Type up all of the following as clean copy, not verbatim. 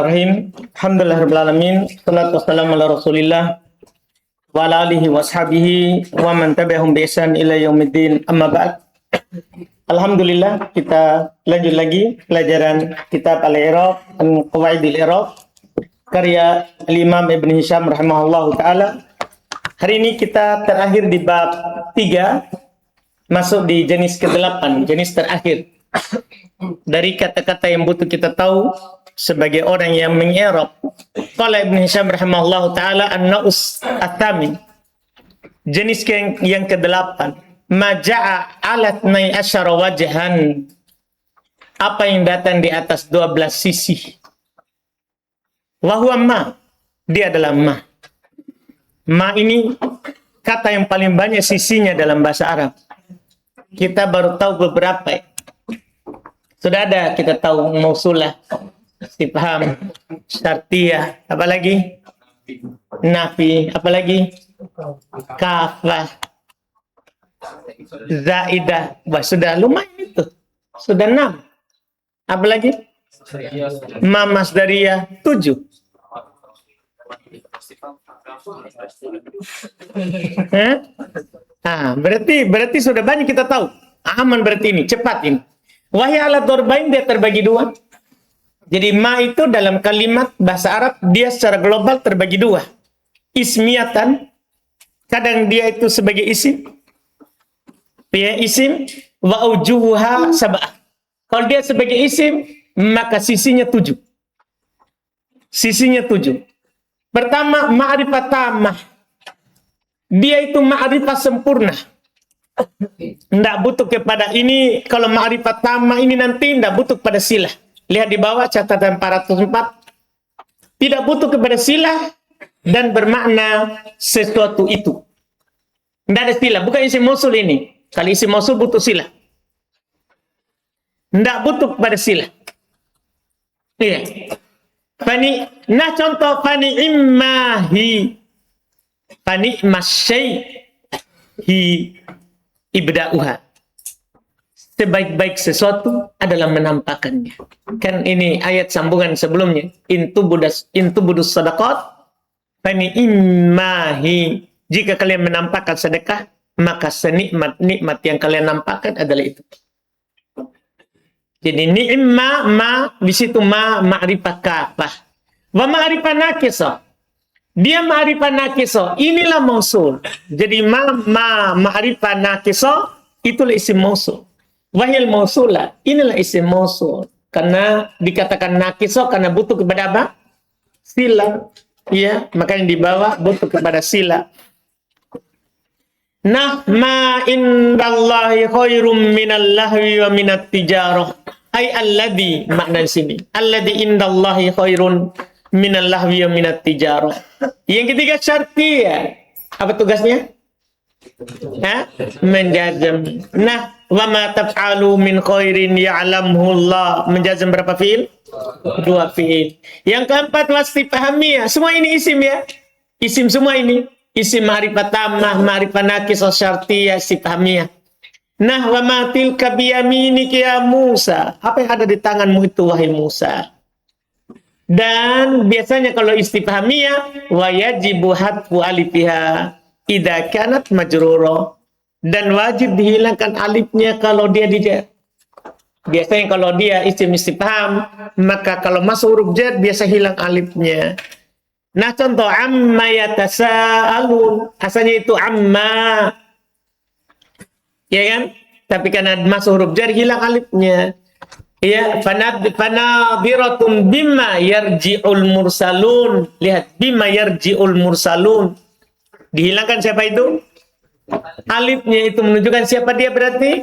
Bismillahirrahmanirrahim. Alhamdulillahirrahmanirrahim. Salatu wassalamu ala rasulillah wa ala alihi wa ashabihi wa man tabi'ahum bi ihsan ila yaumiddin, amma ba'd. Alhamdulillah, kita lanjut lagi pelajaran kitab Al-I'rab dan Qawaidul I'rab karya Al-Imam Ibn Hisham rahimahullahu ta'ala. Hari ini kita terakhir di bab 3, masuk di jenis ke-8, jenis terakhir dari kata-kata yang butuh kita tahu sebagai orang yang mengi'rab. Qala Ibn Hisham rahimahullahu ta'ala an-naus at-thamin, jenis yang ke-8, maja'a alat nai asyara wajhan, apa yang datang di atas 12 sisi. Wahuwa ma, dia adalah ma. Ma ini kata yang paling banyak sisinya dalam bahasa Arab. Kita baru tahu beberapa. Sudah ada kita tahu mausulah, istifham, syartiyah, apa lagi? Nafi, apa lagi? Kafah, zaidah. Wah, sudah lumayan itu. Sudah 6. Apa lagi? Ma masdariyah 7. Berarti sudah banyak kita tahu. Aman berarti ini, cepat ini. Wahya ala dorbain, dia terbagi 2. Jadi ma itu dalam kalimat bahasa Arab dia secara global terbagi 2. Ismiyatan, kadang dia itu sebagai isim. Ya, isim wa aujuhuha sab'ah. Kalau dia sebagai isim, maka sisinya 7. Sisinya 7. Pertama, ma'rifat tamah. Dia itu ma'rifat sempurna. Tidak butuh kepada ini. Kalau ma'rifat tamah ini nanti tidak butuh kepada silah. Lihat di bawah catatan 404. Tidak butuh kepada silah dan bermakna sesuatu itu. Tidak ada silah. Bukan isim mausul ini. Kalau isim mausul butuh silah. Tidak butuh kepada silah. Iya. Nah contoh fani immahi. Fani masyaihi ibda'uha. Sebaik-baik sesuatu adalah menampakkannya. Kan ini ayat sambungan sebelumnya. Intu budus sadaqat fani immahi. Jika kalian menampakkan sedekah, maka senikmat-nikmat yang kalian nampakkan adalah itu. Jadi ni'ma ma di situ ma'rifah kafah. Wa ma'rifah nakisah. Dia ma'rifah nakisah. Inilah mausul. Jadi ma'rifah nakisah itulah isim mausul. Wahil mausulah, inilah isim mausul. Karena dikatakan nakisah karena butuh kepada apa? Sila. Ya, makanya di bawah butuh kepada sila. Nah, ma indallahi khairum minal lahwi wa minat tijarah. Ay alladhi, makna di sini. Alladhi indallahi khairun minal lahwi wa minat tijarah. Yang ketiga syartiyah. Apa tugasnya? Menjazam. Nah, wa ma taf'alu min khairin ya'lamhu Allah. Menjazam berapa fi'il? 2 fi'il. Yang keempat wastifhamiyah. Semua ini isim ya. Isim semua ini. Isim ma'rifat tamah, ma'rifat nakisah, syartiyah, istifhamiyah. Nah, wa ma tilka biyaminika ya Musa. Apa yang ada di tanganmu itu wahai Musa? Dan biasanya kalau istifhamiyah wa yajibu hadfu alifiha idza kanat majrura. Dan wajib dihilangkan alifnya kalau dia dijar. Biasanya kalau dia isim istifham, maka kalau masuk huruf jar biasa hilang alifnya. Nah contoh amma yatasaalun, asalnya itu amma, ya kan? Tapi karena masuk huruf jar hilang alifnya. Ya, fanadhiratum bima yarji'ul mursalun. Lihat, bima yarji'ul mursalun. Dihilangkan siapa itu? Alifnya itu menunjukkan siapa dia berarti?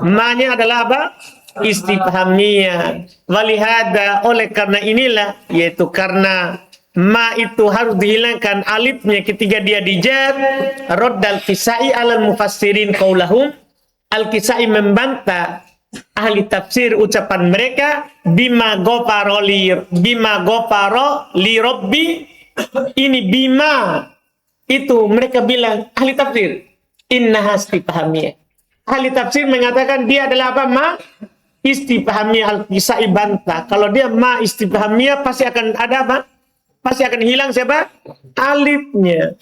Ma-nya adalah apa? Istifhamiyah. Walihada, oleh karena inilah, yaitu karena ma itu harus dihilangkan alifnya ketika dia dijar. Raddal Kisai alal mufassirin qaulahum. Al-Kisai membantah ahli tafsir ucapan mereka bima ghafara li rabbi. Ini bima itu mereka bilang ahli tafsir innaha istifhamiyah. Ahli tafsir mengatakan dia adalah apa? istifhamiyah al-kisai bantah. Kalau dia ma istifhamiyah pasti akan ada apa? Pasti akan hilang siapa? Alifnya.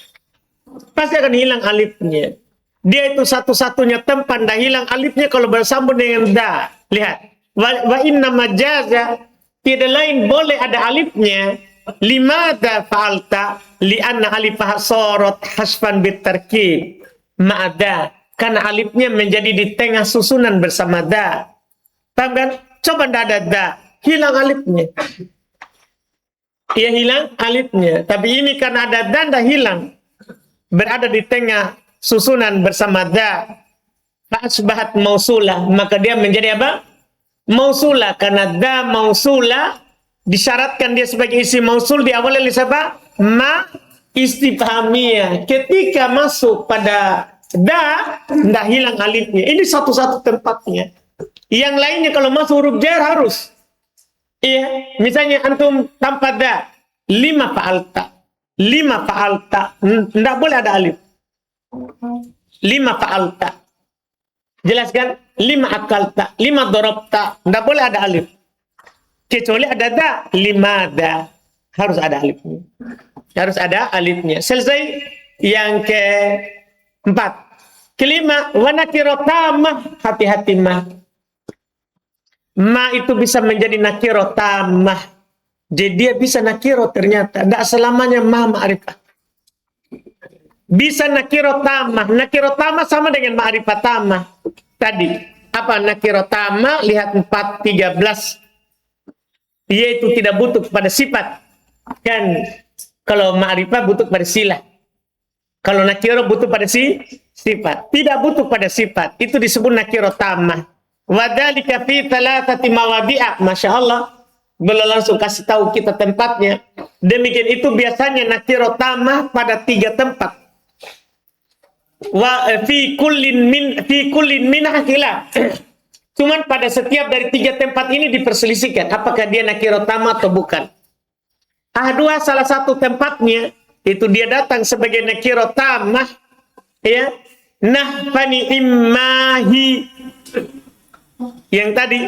Pasti akan hilang alifnya. Dia itu satu-satunya tempat dah hilang alifnya kalau bersambung dengan da. Lihat. Wa inna majaza, tidak lain boleh ada alifnya. Limada fa'alta li'anna alifah sorot hasfan bitarkib ma'ada. Karena alifnya menjadi di tengah susunan bersama da. Paham kan? Coba ndak ada da, hilang alifnya. Ia hilang alifnya. Tapi ini karena ada da, ndak hilang. Berada di tengah susunan bersama da. Fa'asbahat mausulah. Maka dia menjadi apa? Mausulah. Karena da mausulah disyaratkan dia sebagai isim mausul diawali oleh siapa? Ma istifhamiyah. Ketika masuk pada da, ndak hilang alifnya. Ini satu-satu tempatnya. Yang lainnya kalau masuk huruf jar harus. Iya, misalnya antum tanpa da, lima fa'alta. Lima fa'alta, ndak boleh ada alif. Lima fa'alta. Jelaskan? Lima akalta, lima dorobta, ndak boleh ada alif. Kecuali ada da, lima da. Harus ada alifnya. Harus ada alifnya. Selesai. Yang keempat. Kelima, wanakiro tamah, hati-hati mah. Ma itu bisa menjadi nakiro tamah. Jadi dia bisa nakiro ternyata. Tidak selamanya ma ma'rifah. Bisa nakiro tamah. Nakiro tamah sama dengan ma'rifah tamah. Tadi. Apa nakiro tamah? Lihat 4:13. Yaitu tidak butuh pada sifat. Kan kalau ma'rifah butuh pada silah. Kalau nakiro butuh pada sifat. Tidak butuh pada sifat. Itu disebut nakiro tamah. Wadhalika fi thalathati mawadi'a. Masya Allah. Beliau langsung kasih tahu kita tempatnya. Demikian itu biasanya nakiro tamah pada 3 tempat. Wa fi kullin min khilaf. Cuman pada setiap dari 3 tempat ini diperselisihkan apakah dia nakiro tamah atau bukan. Dua salah satu tempatnya itu dia datang sebagai nakiro tamah, ya. Nah, fani immahi. Yang tadi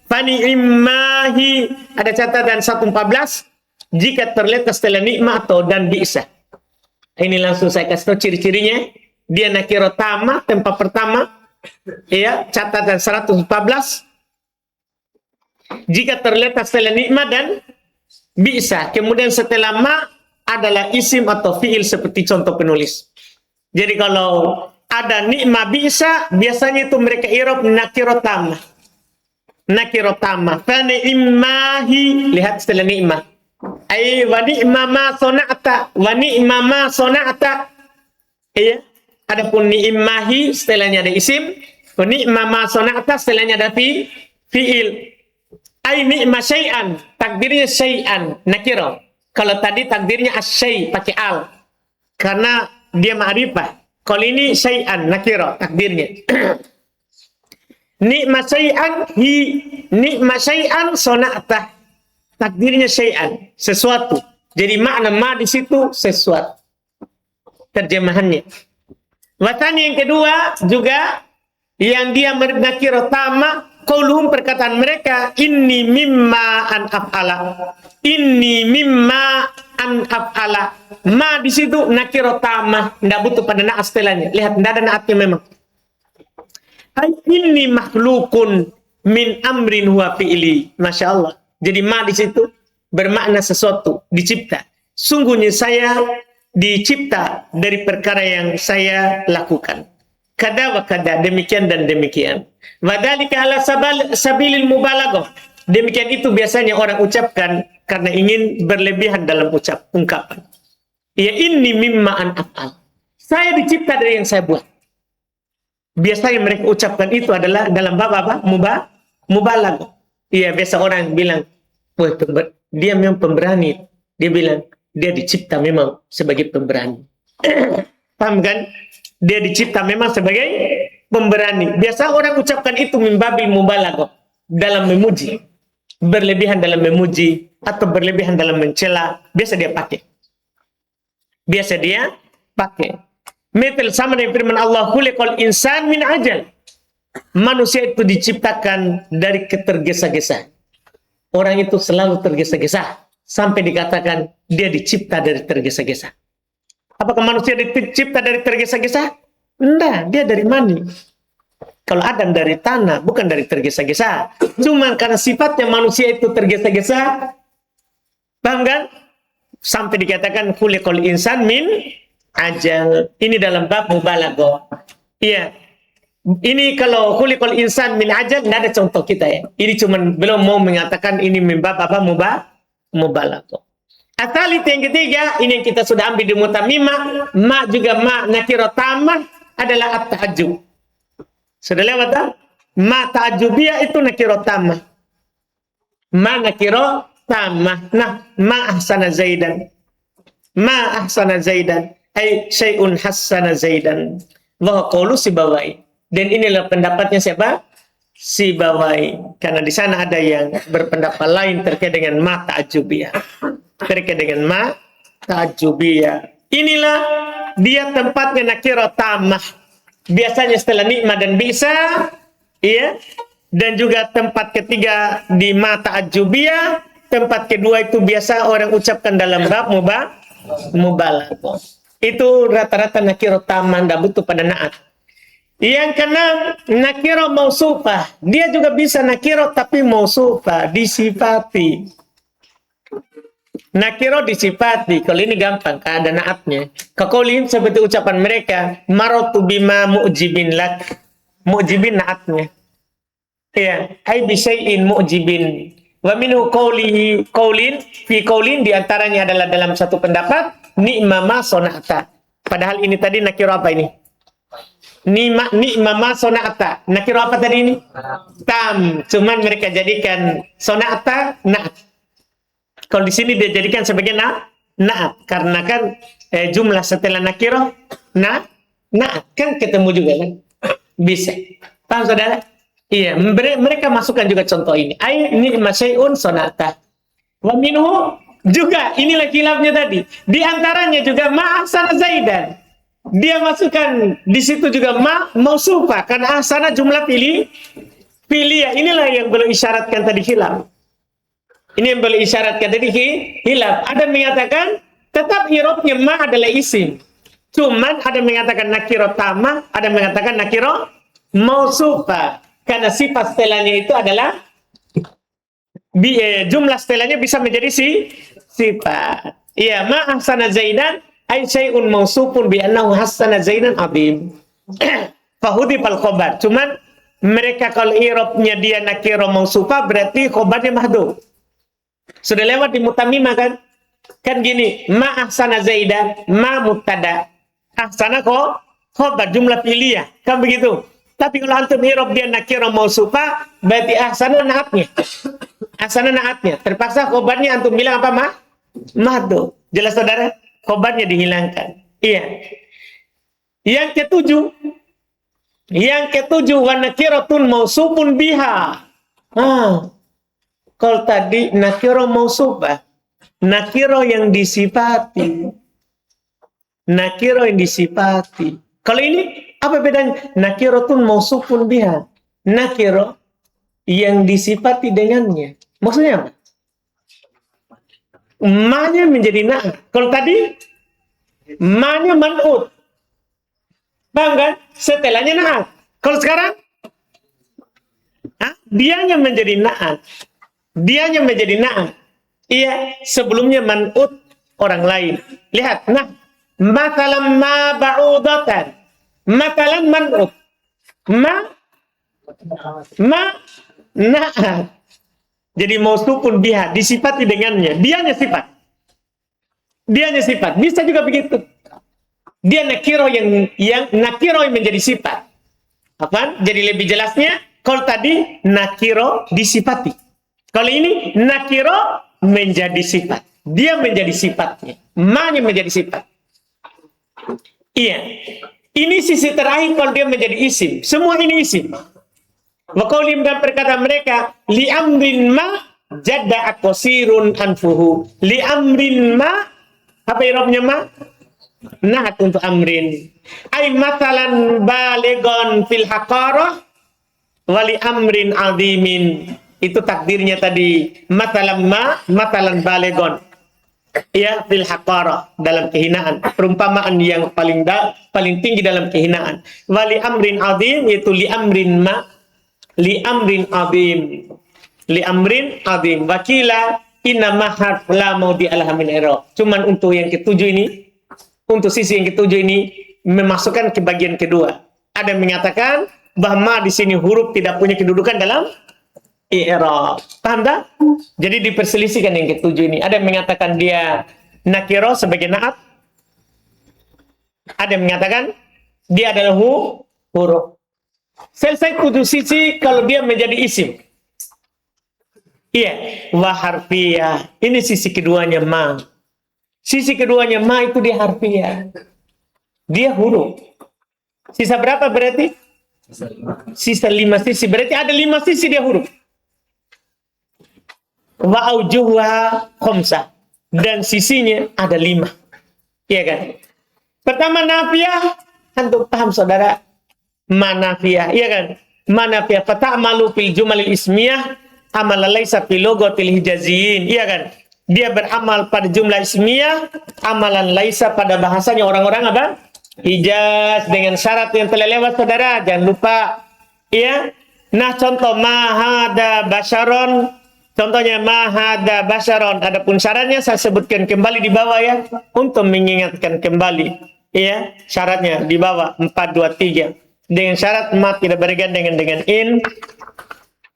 fani immahi ada catatan 1:14 jika terletak setelah nikmah atau dan bisa. Ini langsung saya kasih tahu ciri-cirinya. Dia nakiro tamah tempat pertama, ya, catatan 114 jika terletak setelah nikmah dan bisa. Kemudian setelah ma adalah isim atau fiil seperti contoh penulis. Jadi kalau ada nikmah bisa, biasanya itu mereka i'rab nakiro tamah. Nakiro tamah. Fa ni'mahi, lihat setelah nikmah. Ai wa ni'ma ma sona'ta, wa ni'ma ma sona'ta. Iya. Adapun ni'mahi setelahnya ada isim, wa ni'ma ma sona'ta setelahnya ada fiil. Ai ni'ma syai'an, takdirnya syai'an, nakiro. Kalau tadi takdirnya asy-syai' pakai al. Karena dia ma'rifah. Kalau ini syai'an, nakiro, takdirnya. Ni'ma syai'an, ni'ma syai'an sona'tah. Takdirnya syai'an, sesuatu. Jadi makna ma di situ sesuatu. Terjemahannya. Watani yang kedua juga yang dia nakiro tamah, qauluhum perkataan mereka, inni mimma an af'ala. Inni mimma an af'ala. Ma di situ nakiro tamah, enggak butuh pada naat setelahnya. Lihat, enggak ada naatnya memang. Hai inni makhlukun min amrin huwa fi'li. Masya Allah. Jadi ma di situ bermakna sesuatu, dicipta. Sungguhnya saya dicipta dari perkara yang saya lakukan. Kada wa kada, demikian dan demikian. Wadhalika ala sabilil mubalaghah. Demikian itu biasanya orang ucapkan karena ingin berlebihan dalam ungkapan. Ya inni mimma an af'al. Saya dicipta dari yang saya buat. Biasanya mereka ucapkan itu adalah dalam bab apa? Mubalaghah. Iya, biasa orang bilang, wah, dia memang pemberani. Dia bilang, dia dicipta memang sebagai pemberani. Paham kan? Dia dicipta memang sebagai pemberani. Biasa orang ucapkan itu min babil mubalaghah, dalam memuji. Berlebihan dalam memuji atau berlebihan dalam mencela, biasa dia pakai. Biasa dia pakai. Metal sama dengan firman Allah, khuliqal insan min ajal. manusia itu diciptakan dari ketergesa-gesaan. Orang itu selalu tergesa-gesa sampai dikatakan dia dicipta dari tergesa-gesa. Apakah manusia dicipta dari tergesa-gesa? Enggak, dia dari mani. Kalau Adam dari tanah, bukan dari tergesa-gesa. Cuma karena sifatnya manusia itu tergesa-gesa, paham kan? Sampai dikatakan khuliqal insan min ajal. Ini dalam bab mubalaghah. Iya. Ini kalau khuliqal insan min ajal, tidak ada contoh kita ya. Ini cuma belum mau mengatakan ini membab apa mubalaghah. Asalit yang ketiga, ini yang kita sudah ambil di mutamimah, ma juga ma nakiro tamah adalah at-ta'ajjub. Sudah lewat tak? Ma ta'ajjubiyah itu nakiro tamah. Ma nakiro tamah. Nah, ma ahsana zaidan. Ma ahsana zaidan. Ay syai'un hassana zaidan. Wa qawlu Sibawai. Dan inilah pendapatnya siapa? Sibawai. Karena di sana ada yang berpendapat lain terkait dengan ma ta'ajjubiyah. Terkait dengan ma ta'ajjubiyah. Inilah dia tempatnya nakiro tamah. Biasanya setelah nikmat dan bisa, iya. Dan juga tempat ketiga di ma ta'ajjubiyah. Tempat kedua itu biasa orang ucapkan dalam bab mubalaghah. Itu rata-rata nakiro tamah, tidak butuh pada naat. Yang keenam, nakiro mausufah. Dia juga bisa nakiro tapi mausufah, disifati. Nakiro disifati. Kalau ini gampang, ada naatnya. Kakolin seperti ucapan mereka, marotu bima mu'jibin lak. Mu'jibin naatnya. Ya, ay bisyai'in mu'jibin. Wa minhu qaulin fi qaulin, di antaranya adalah dalam satu pendapat ni'ma ma sona'ata. Padahal ini tadi nakiro apa ini? Ni'ma ma sona'ata. Nakiro apa tadi ini? Tam. Cuman mereka jadikan sona'ata na'at. Kalau di sini dia jadikan sebagai na'at. Karena kan jumlah setelah nakiro na'at kan ketemu juga kan? Bisa. Paham saudara? Iya, mereka masukkan juga contoh ini. Ai ni'ma syai'un sonata. Wa minhu juga, inilah khilafnya tadi. Di antaranya juga ma ahsana zaidan. Dia masukkan di situ juga ma mausufa karena ahsana jumlah pilih ya. Inilah yang belum isyaratkan tadi khilaf. Ini yang belum isyaratkan tadi khilaf. Ada mengatakan tetap i'rabnya ma adalah isim. Cuman ada mengatakan nakiro tamah, ada mengatakan nakiro mausufa. Karena sifat setelahnya itu adalah jumlah setelahnya bisa menjadi sifat. Iya, ma ahsana zaidan ay syai'un mausufun bi annahu hasana zaidan azim. Fahudi fal khobar. Cuman mereka kalau i'rabnya dia nakiro mausufa berarti khobarnya mahdhuf. Sudah lewat di mutamimah kan? Kan gini, ma ahsana zaidan, ma mubtada. Ahsana khobar jumlah pilih ya. Kan begitu. Tapi kalau antum i'rab dia nakira mausufa, berarti ahsana naatnya. Ahsana naatnya. Terpaksa khobarnya antum bilang apa, mahdhuf. Jelas saudara? Khobarnya dihilangkan. Iya. Yang ketujuh wa nakiratun mausufun biha. Kalau tadi nakira mausufah, nakira yang disifati. Nakira yang disifati. Kalau ini apa bedanya? Nakiratun mausufun biha. Nakiro yang disifati dengannya. Maksudnya apa? Ma-nya menjadi na'at. Kalau tadi ma-nya man'ut. Paham kan? Setelahnya na'at. Kalau sekarang dianya menjadi na'at. Dianya menjadi na'at. Iya, sebelumnya man'ut orang lain. Lihat, nah, matalam ma ba'udatan. Matalan man'ut. Ma na'at. Jadi mausufun biha, disifati dengannya. Dianya sifat. Bisa juga begitu. Dia nakiro yang nakiro yang menjadi sifat. Apa? Jadi lebih jelasnya, kalau tadi nakiro disifati. Kalau ini nakiro menjadi sifat. Dia menjadi sifatnya. Ma-nya menjadi sifat. Iya. Ini sisi terakhir kalau dia menjadi isim. Semua ini isim. Waqaulim dan perkataan mereka, li amrin ma jadda aqsirun anfuhu. Li amrin ma, apa i'rabnya ma? Naat untuk amrin. Ai masalan baligon fil haqarah Wali amrin azimin. Itu takdirnya tadi. Matalan balegon. Ya, fil haqarah, dalam kehinaan. Perumpamaan yang paling tinggi dalam kehinaan. Wali amrin azim, itu li amrin azim. Li amrin azim. Wakila inna mahar la maudi alaha min i'rab. Cuman untuk yang ketujuh ini, untuk sisi yang ketujuh ini memasukkan ke bagian kedua. Ada yang mengatakan bahwa di sini huruf tidak punya kedudukan dalam i'rab. Paham tak? Jadi diperselisihkan yang ketujuh ini. Ada yang mengatakan dia nakiro sebagai naat. Ada yang mengatakan dia adalah huruf. Selesai tujuh sisi kalau dia menjadi isim. Iya, wa harfiyah. Ini sisi keduanya ma. Sisi keduanya ma itu dia harfiyah. Dia huruf. Sisa berapa berarti? Sisa 5 sisi. Berarti ada 5 sisi dia huruf. Wa aujuha khamsah. Dan sisinya ada 5. Iya kan? Pertama nafiyah. Antum paham saudara? Manafiyah. Iya kan? Manafiyah. Fata'amalu fil jumalil ismiyah. Amal laisa fil logotil hijaziyin. Iya kan? Dia beramal pada jumlah ismiyah. Amalan laisa pada bahasanya orang-orang apa? Hijaz. Dengan syarat yang telah lewat saudara. Jangan lupa. Iya. Nah contoh. Mahada basyaron. Contohnya mahada basyaron. Adapun syaratnya saya sebutkan kembali di bawah ya. Untuk mengingatkan kembali. Iya. Syaratnya di bawah. 4, 2, 3. Dengan syarat ma tidak bergandengan dengan in.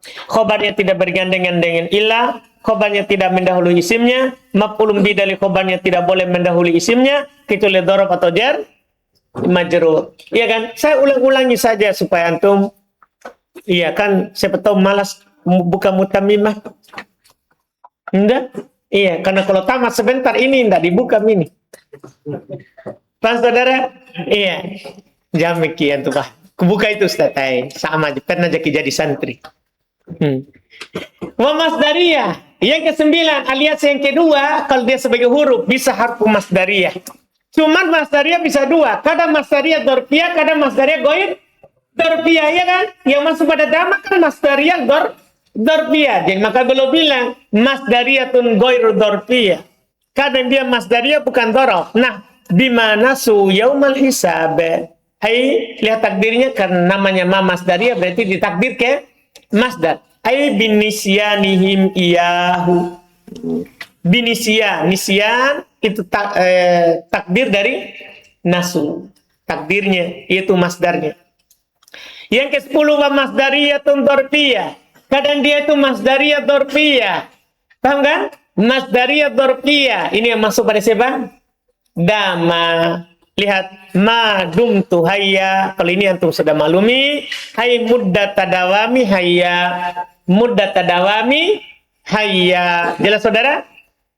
Khobarnya tidak bergandengan dengan illa. Khobarnya tidak mendahului isimnya. Maf'ulun bi dari khobarnya tidak boleh mendahului isimnya. Kecuali dhorob atau jar majrur. Iya kan? Saya ulang-ulangi saja supaya antum. Iya kan? Siapa tahu malas buka mutamimah. Enggak? Iya, karena kalau tamat sebentar ini enggak dibuka ini. Pas saudara? Iya. Jamikian tuh Pak. Kebuka itu Ustaz. Sama aja. Pernah jadi santri. Wa masdariyah. Yang ke-9 alias yang kedua, kalau dia sebagai huruf bisa harfu masdariyah. Cuman masdariyah bisa 2. Kadang masdariyah dzarfiyah, kadang masdariyah ghair dzarfiyah, ya kan? Yang masuk pada dhamma kan masdariyah dzarfiyah. Jadi maka belum bilang masdariyatun ghair dzarfiyah. Kadang dia masdariyah bukan dzaraf. Nah, bimana su yaumal hisab. Hai, lihat takdirnya karena namanya ma masdariyah berarti ditakdir ke masdar. Ai binisyanihim iyahu. Binisyan, nisyan itu takdir dari nasu. Takdirnya itu masdarnya. Yang ke-10 wa masdariyatun dzarfiyah. Kadang dia itu masdariyah dzarfiyah. Paham kan? Masdariyah dzarfiyah. Ini yang masuk pada siapa? Dama. Lihat, ma dumtu hayya. Kalau ini antum sudah maklumi. Hai muddata dawami hayya. Muddata dawami hayya. Jelas saudara?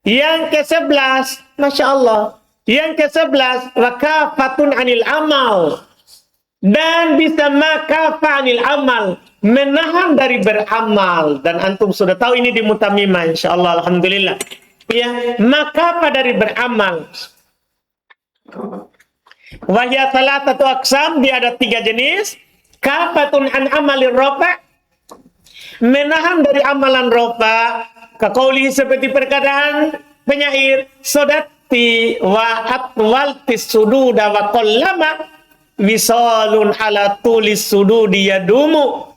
Yang ke-11, Masya Allah. Yang ke-11, wakafatun anil amal. Dan bisa makafa anil amal. Menahan dari beramal. Dan antum sudah tahu ini di mutamimah. Insya Allah, Alhamdulillah. Ya, makafa dari beramal. Wahya salatatu aqsam, dia ada 3 jenis. Kafatun an amalir rofa, menahan dari amalan rofa. Kaqauli seperti perkataan penyair, sodati wa atwaltis sududa wa qallama wisalun ala tulis sududi yadumu.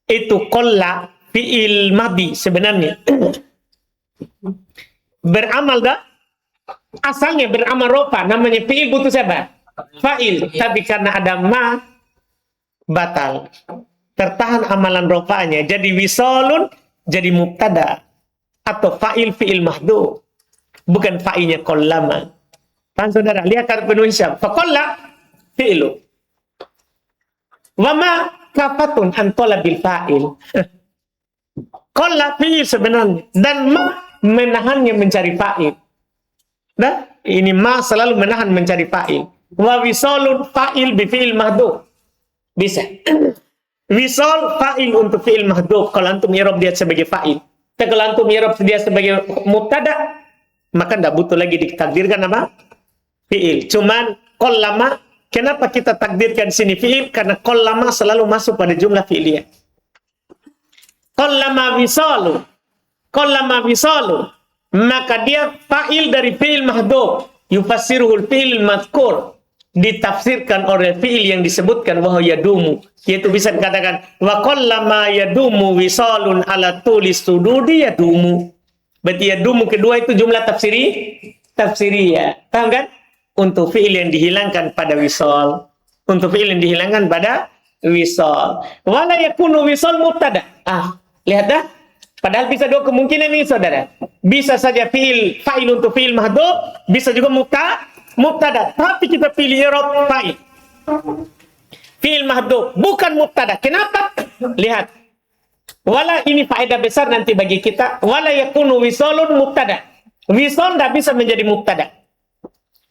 Itu qalla fi'il madhi sebenarnya. Beramal dah. Asalnya beramal rofa, namanya fi'il butuh siapa? Fa'il, tapi karena ada ma batal. Tertahan amalan rofanya. Jadi wisolun jadi mubtada atau fa'il fi'il mahdu. Bukan fa'ilnya qallama. Paham saudara? Lihat kata penulisnya. Faqalla fi'lu. Wa ma kafatun an talabil fa'il. Qalla fi'il sebenarnya dan ma menahannya mencari fa'il. Nah, ini ma selalu menahan mencari fa'il. Wa wisalun fa'il bi fi'il mahdhuf. Bisa. Wisal fa'il untuk fi'il mahdhuf. Kalau antum i'rab dia sebagai fa'il. Tapi kalau antum i'rab dia sebagai mubtada, maka enggak butuh lagi ditakdirkan apa? Fi'il. Cuman qallama, kenapa kita takdirkan sini fi'il? Karena qallama selalu masuk pada jumlah fi'iliyah. qallama wisalu. Qallama wisalu. Maka dia fa'il dari fi'il mahdhuf. Yufassiruhul fi'il madhkur. Ditafsirkan oleh fi'il yang disebutkan wa yadumu. Yaitu bisa dikatakan wa qallama yadumu wisalun ala tulis sududi yadumu. Berarti yadumu kedua itu jumlah tafsiriyah. Paham kan? Untuk fi'il yang dihilangkan pada wisal. Untuk fi'il yang dihilangkan pada wisal. Wala yakunu wisal mubtada. Lihat dah. Padahal bisa dua kemungkinan ini saudara. Bisa saja fa'il untuk fi'il mahdhuf, bisa juga mubtada. Tapi kita pilih i'rab fa'il. Fi'il mahdhuf bukan mubtada. Kenapa? Lihat. Wala ini faedah besar nanti bagi kita. Wala yakunu wisalun mubtada. Wisal tidak bisa menjadi mubtada.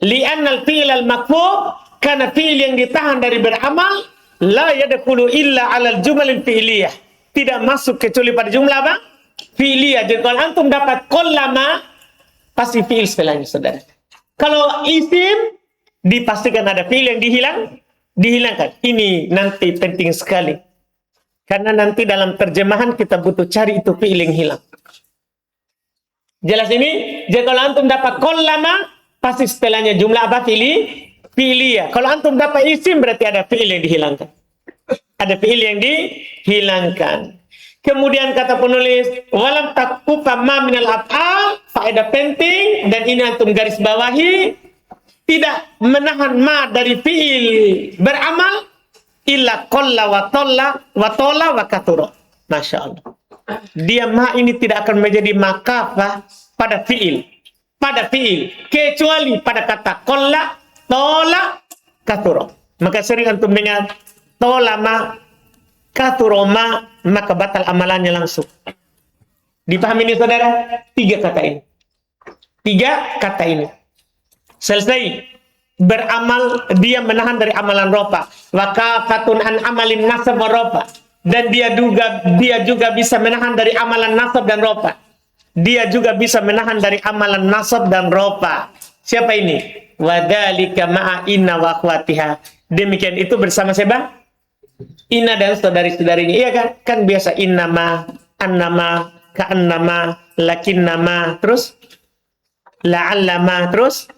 Li'annal fi'il al-makfu karena fi'il yang ditahan dari beramal la yadkhulu illa 'alal jumalil fi'liyah. Tidak masuk kecuali pada jumlah apa? Fi'liyah. Jadi kalau antum dapat qallama pasti fi'il setelahnya saudara. Kalau isim dipastikan ada fi'il yang dihilangkan. Ini nanti penting sekali. Karena nanti dalam terjemahan kita butuh cari itu fi'il yang hilang. Jelas ini? Jadi kalau antum dapat qallama pasti setelahnya jumlah apa? Fi'liyah. Kalau antum dapat isim berarti ada fi'il yang dihilangkan. Ada fi'il yang dihilangkan. Kemudian kata penulis, walam takufa ma minal af'al, faedah penting dan ini antum garis bawahi, tidak menahan ma dari fi'il beramal illa qalla wa tola wa kathura. Masya Allah. Dia ma ini tidak akan menjadi makafah pada fi'il. Kecuali pada kata qalla, tola, kathura. Maka sering antum dengar tola ma kathuroma, maka batal amalannya langsung. Dipahami ini saudara? Tiga kata ini. Selesai. Beramal, dia menahan dari amalan rofa. Wa kafatun an amalin nasab wa rofa. Dan dia juga bisa menahan dari amalan nasab dan rofa. Dia juga bisa menahan dari amalan nasab dan rofa. Siapa ini? Wadhalika ma'a inna wa akhwatiha. Demikian itu bersama siapa? Inna dan saudari-saudarinya. Iya kan? Kan biasa innama, annama, ka'annama, lakinnama, terus la'allama, terus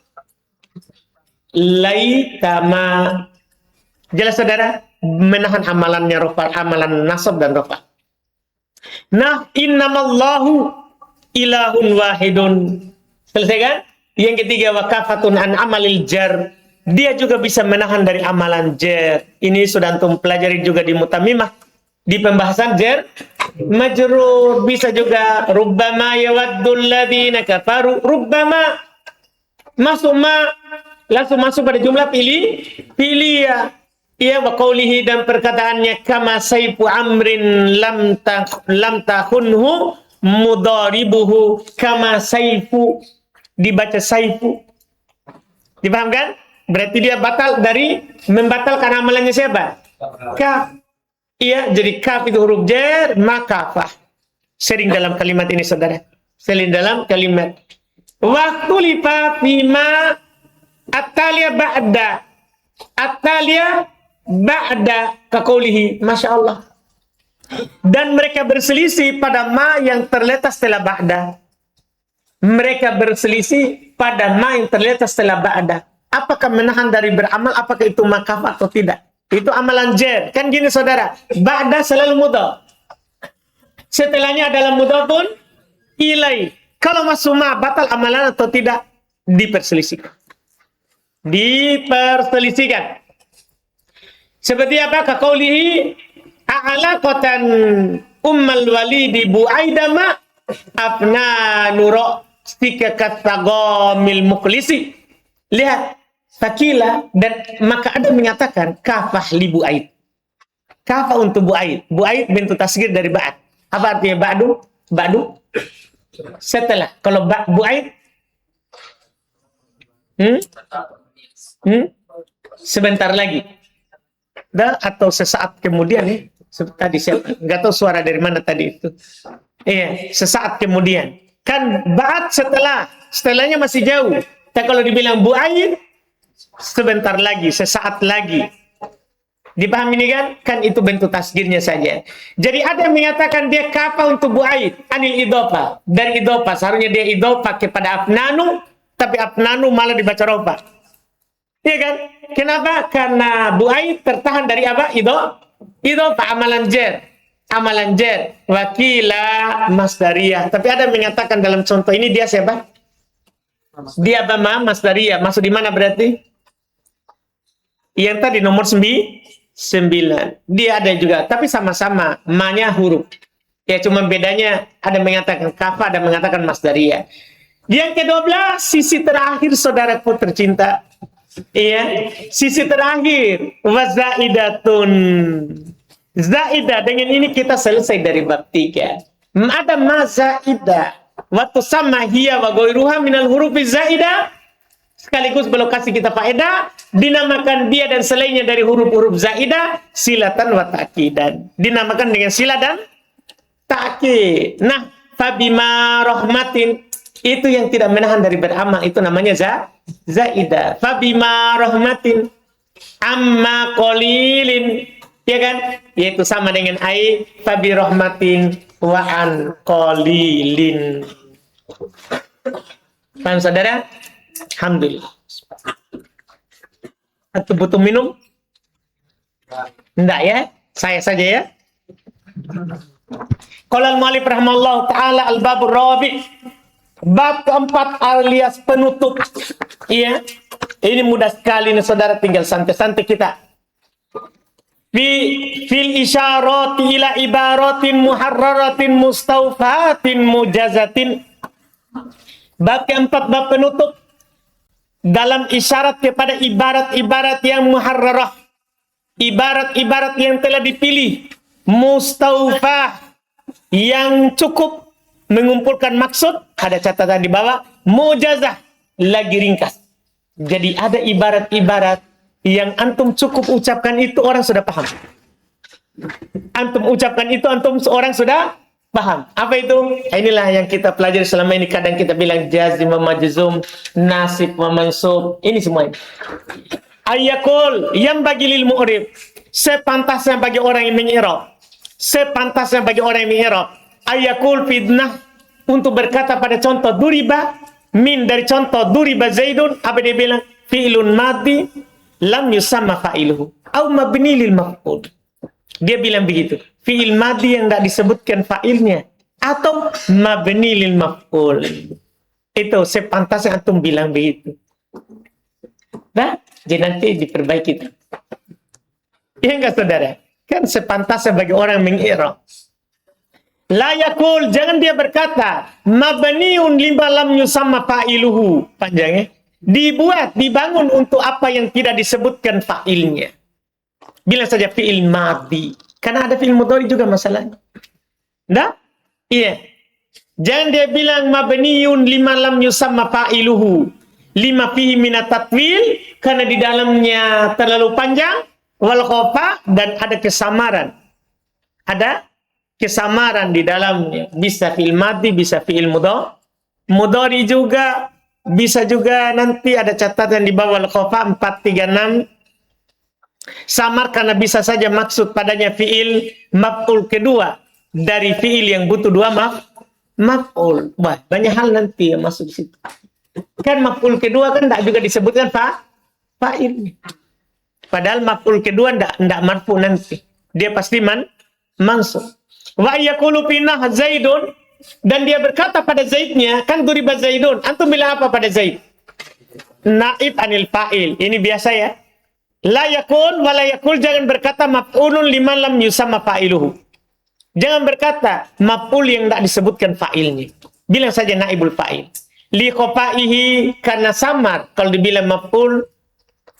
laitama. Jelas saudara? Menahan amalannya rofa, amalan nasab dan rofa. Nah, innamallahu ilahun wahidun. Selesai kan? Yang ketiga, wakafatun an amalil jar. Dia juga bisa menahan dari amalan jar. Ini sudah antum pelajari juga di mutamimah. Di pembahasan jar majrur. Bisa juga rubbama yawaddul ladzina kafaru. Rubbama masuk ma langsung masuk pada jumlah pilih ya wa qawlihi dan perkataannya kama saifu amrin lam takhunhu mudaribuhu. Kama saifu dibaca saifu. Dipahamkan? Berarti dia membatalkan amalannya siapa? Kaf. Iya, jadi kaf itu huruf jar, makafah. Sering dalam kalimat ini saudara. Sering dalam kalimat. Waktu lipa fima atalia ba'da kakaulihi. Masya Allah. Dan mereka berselisih pada ma yang terletak setelah ba'da. Mereka berselisih pada ma yang terletak setelah ba'da. Apakah menahan dari beramal, apakah itu makaf atau tidak? Itu amalan jar. Kan gini saudara, ba'da selalu mudhaf. Setelahnya adalah mudhafun ilai. Kalau masuk ma, batal amalan atau tidak? Diperselisihkan. Seperti apa? Kaqaulihi a'alaqatan ummal walidi bu'aidama afna nuro sikakat tagamil muklisi. Lihat. Fakila dan maka ada menyatakan kafah li Bu'aid. Kafah untuk Bu'aid. Bu'aid bentuk tasghir dari ba'd. Apa artinya ba'du? Ba'du setelah. Kalau Bu'aid sebentar lagi. Atau sesaat kemudian ya. Tadi saya nggak tahu suara dari mana tadi itu. Iya, sesaat kemudian. Kan ba'd setelahnya masih jauh. Tapi kalau dibilang Bu'aid sebentar lagi, sesaat lagi. Dipahami ini kan? Kan itu bentuk tasgirnya saja. Jadi ada yang mengatakan dia kapa untuk bu'aid anil idopa. Dari idopa. Seharusnya dia idopa kepada Afnanu, tapi Afnanu malah dibaca roba. Iya kan? Kenapa? Karena bu'aid tertahan dari apa? Idopa amalan jer. Amalan jer. Wakila masdariyah. Tapi ada yang mengatakan dalam contoh ini dia siapa? Dia apa? Masdariyah. Masuk di mana berarti? Yang tadi nomor 9. Dia ada juga, tapi sama-sama ma-nya huruf. Ya cuma bedanya ada mengatakan kafa, ada mengatakan masdariyah. Yang ke-12, sisi terakhir saudaraku tercinta. Iya, sisi terakhir wazaidatun. Zaidah, dengan ini kita selesai dari bab 3. Ada mazaidah. Waktu sama hiya wa ghairuha minal hurufi zaidah. Sekaligus berlokasi kita faedah, dinamakan dia dan selainnya dari huruf-huruf zaidah silatan wa ta'kidan. Dinamakan dengan sila dan ta'kid. Nah, fabima rahmatin itu yang tidak menahan dari beramal, itu namanya zaidah. Fabima rahmatin amma qalilin, ya kan? Yaitu sama dengan ai fabi rahmatin wa an qalilin. Paham saudara? Alhamdulillah. Atau butuh minum? Enggak ya? Saya saja ya. Qala al-mu'allif rahimahullah ta'ala al-babur rabi'. Bab keempat alias penutup. Iya. Ini mudah sekali nih saudara, tinggal santai-santai kita. Fil isyarati ila ibaratin muharraratin mustaufatin mujazatin. Bab keempat, bab penutup. Dalam isyarat kepada ibarat-ibarat yang muharrarah, ibarat-ibarat yang telah dipilih, mustaufah, yang cukup mengumpulkan maksud, ada catatan di bawah, mujazah, lagi ringkas. Jadi ada ibarat-ibarat yang antum cukup ucapkan itu orang sudah paham. Antum ucapkan itu antum seorang sudah paham. Apa itu? Inilah yang kita pelajari selama ini. Kadang kita bilang jazim wa majzum, nasib wa mansub. Ini semua ini. Ayakul yang bagi lil mu'rib, sepantasnya bagi orang yang mengi'rab. Sepantasnya bagi orang yang mengi'rab. Ayakul fitnah, untuk berkata pada contoh duriba, min dari contoh duriba zaidun, apa dia bilang? Fi'lun madhi lam yusamma fa'iluhu au mabni lil maf'ul. Dia bilang begitu. Fi'il madhi yang tidak disebutkan fa'ilnya. Atau mabni lil maf'ul. Itu sepantasnya antum bilang begitu. Nah, jadi nanti diperbaiki. Iya enggak saudara? Kan sepantasnya bagi orang mengi'rab. La yakul, jangan dia berkata mabniun lima lam yusamma fa'iluhu. Panjangnya. Dibuat, dibangun untuk apa yang tidak disebutkan fa'ilnya. Bilang saja fi'il madhi. Karena ada fi'il mudhari juga masalahnya. Nah? Iya. Jangan dia bilang mabniun lima lam yusamma fa'iluhu. Lima fihi minat tatwil. Karena di dalamnya terlalu panjang. Wal khofa, dan ada kesamaran. Ada kesamaran di dalamnya. Bisa fi'il madhi, bisa fi'il mudhari juga. Bisa juga nanti ada catatan di bawah al-khofa 436. Samar karena bisa saja maksud padanya fi'il maf'ul kedua dari fi'il yang butuh dua maf'ul. Wah, banyak hal nanti yang masuk di situ. Kan maf'ul kedua kan tidak juga disebutkan fa'il. Padahal maf'ul kedua tidak marfu nanti. Dia pasti mansub. Wa yaqulu finna Zaidun, dan dia berkata pada Zaidnya, kan duriba Zaidun. Antum bilang apa pada Zaid? Naib anil fa'il. Ini biasa ya. La yakun wa la yakul, jangan berkata maf'ulun liman lam yusamma fa'iluhu. Jangan berkata maf'ul yang tidak disebutkan fa'ilnya. Bilang saja naibul fa'il. Li khofaihi, karena samar kalau dibilang maf'ul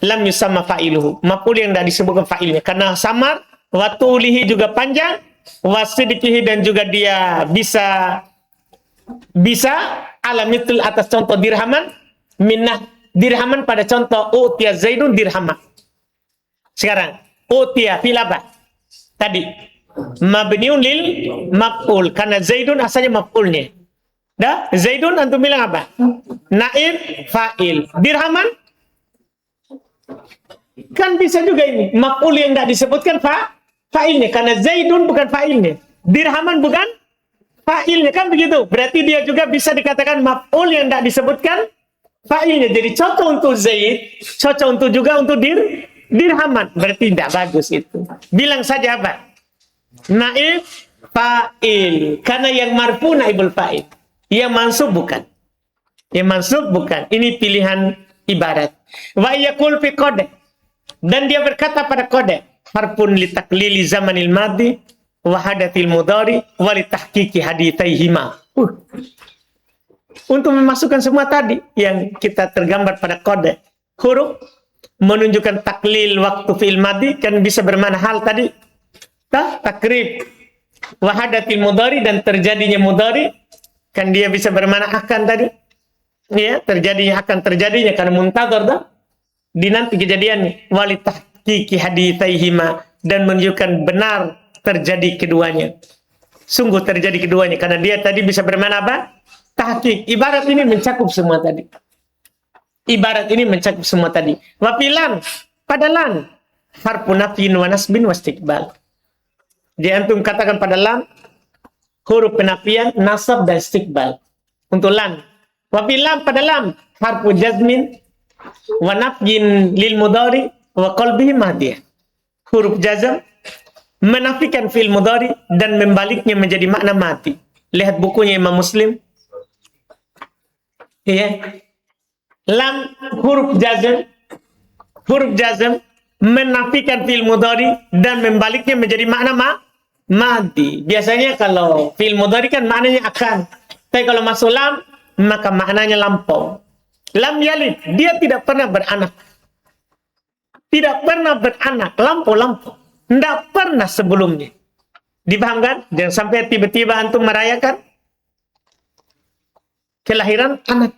lam yusamma fa'iluhu. Maf'ul yang tidak disebutkan fa'ilnya. Karena samar, wa tulihi juga panjang, wa sidikihi, dan juga dia bisa alamitul atas contoh dirhaman, minnah dirhaman pada contoh utiya Zaidun dirhamah. Sekarang utiya fil apa? Tadi mabniun lil maf'ul, karena Zaidun asalnya maf'ulnya. Dah, Zaidun antum bilang apa? Naib fa'il. Dirhaman Kan bisa juga ini. Maf'ul yang tidak disebutkan fa'ilnya. Karena Zaidun bukan fa'ilnya. Dirhaman bukan fa'ilnya. Kan begitu. Berarti dia juga bisa dikatakan maf'ul yang tidak disebutkan fa'ilnya. Jadi cocok untuk Zaid. Cocok untuk juga untuk dirhaman. Berarti tidak bagus itu. Bilang saja apa? Naib fa'il. Karena yang marfu naibul fa'il. Yang mansub bukan. Yang mansub bukan. Ini pilihan ibarat. Wa yaqul fi qad. Dan dia berkata pada qad. Harfun li taqlili zamanil madi wa hadatil mudhari wa li tahqiqi hadithaihima. Untuk memasukkan semua tadi yang kita tergambar pada qad. Huruf menunjukkan taklil waktu fi'il madi kan bisa bermakna hal tadi. Takrib. Wa hadatil mudhari dan terjadinya mudhari kan dia bisa bermakna akan tadi. Ya, terjadinya akan terjadinya karena muntazar dah dinanti kejadiannya walitahqiqi haditsaihima dan menunjukkan benar terjadi keduanya. Sungguh terjadi keduanya karena dia tadi bisa bermakna apa? Tahqiq. Ibarat ini mencakup semua tadi. Ibarat ini mencakup semua tadi. Wa filan pada lan harfun nafyin wa nasbin wa istiqbal. Dia antum katakan pada lam huruf penafian, nasab dan istiqbal. Untuk lan. Wa filam pada lam harfu jazmin wa nafyin lil mudhari wa qalbihi mahdiyah. Huruf jazm menafikan fi'il mudhari dan membaliknya menjadi makna mati. Lihat bukunya Imam Muslim. Ya. Lam huruf jazm menafikan fi'il mudhari dan membaliknya menjadi makna mati. Biasanya kalau fi'il mudhari kan maknanya akan. Tapi kalau masuk lam maka maknanya lampau. Lam yalid, dia tidak pernah beranak. Tidak pernah beranak, lampau. Tidak pernah sebelumnya. Dipahamkan? Jangan sampai tiba-tiba antum merayakan kelahiran anak.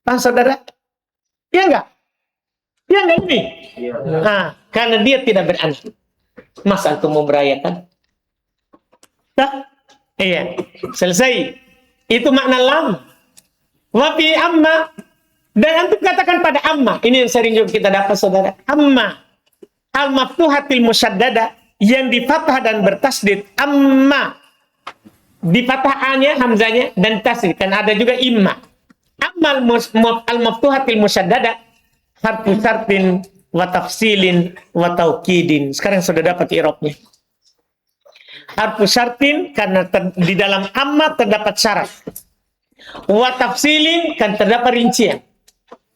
Paham saudara? Ya enggak? Ya enggak ini? Nah, karena dia tidak beranak. Masa antum mau merayakan? Iya, selesai. Itu makna lam. Wa fi amma. Dan antum katakan pada amma. Ini yang sering juga kita dapat saudara. Amma. Al-maftuhatil musyaddada. Yang di fathah dan bertasdid. Amma. Di fathahnya, hamzanya, dan tasdid. Kan ada juga imma. Amma al-maftuhatil musyaddada. Harfu syartin wa tafsilin wa taukidin. Sekarang sudah dapat i'rabnya. Harfu syartin karena di dalam amma terdapat syarat. Wa tafsilin kan terdapat rincian.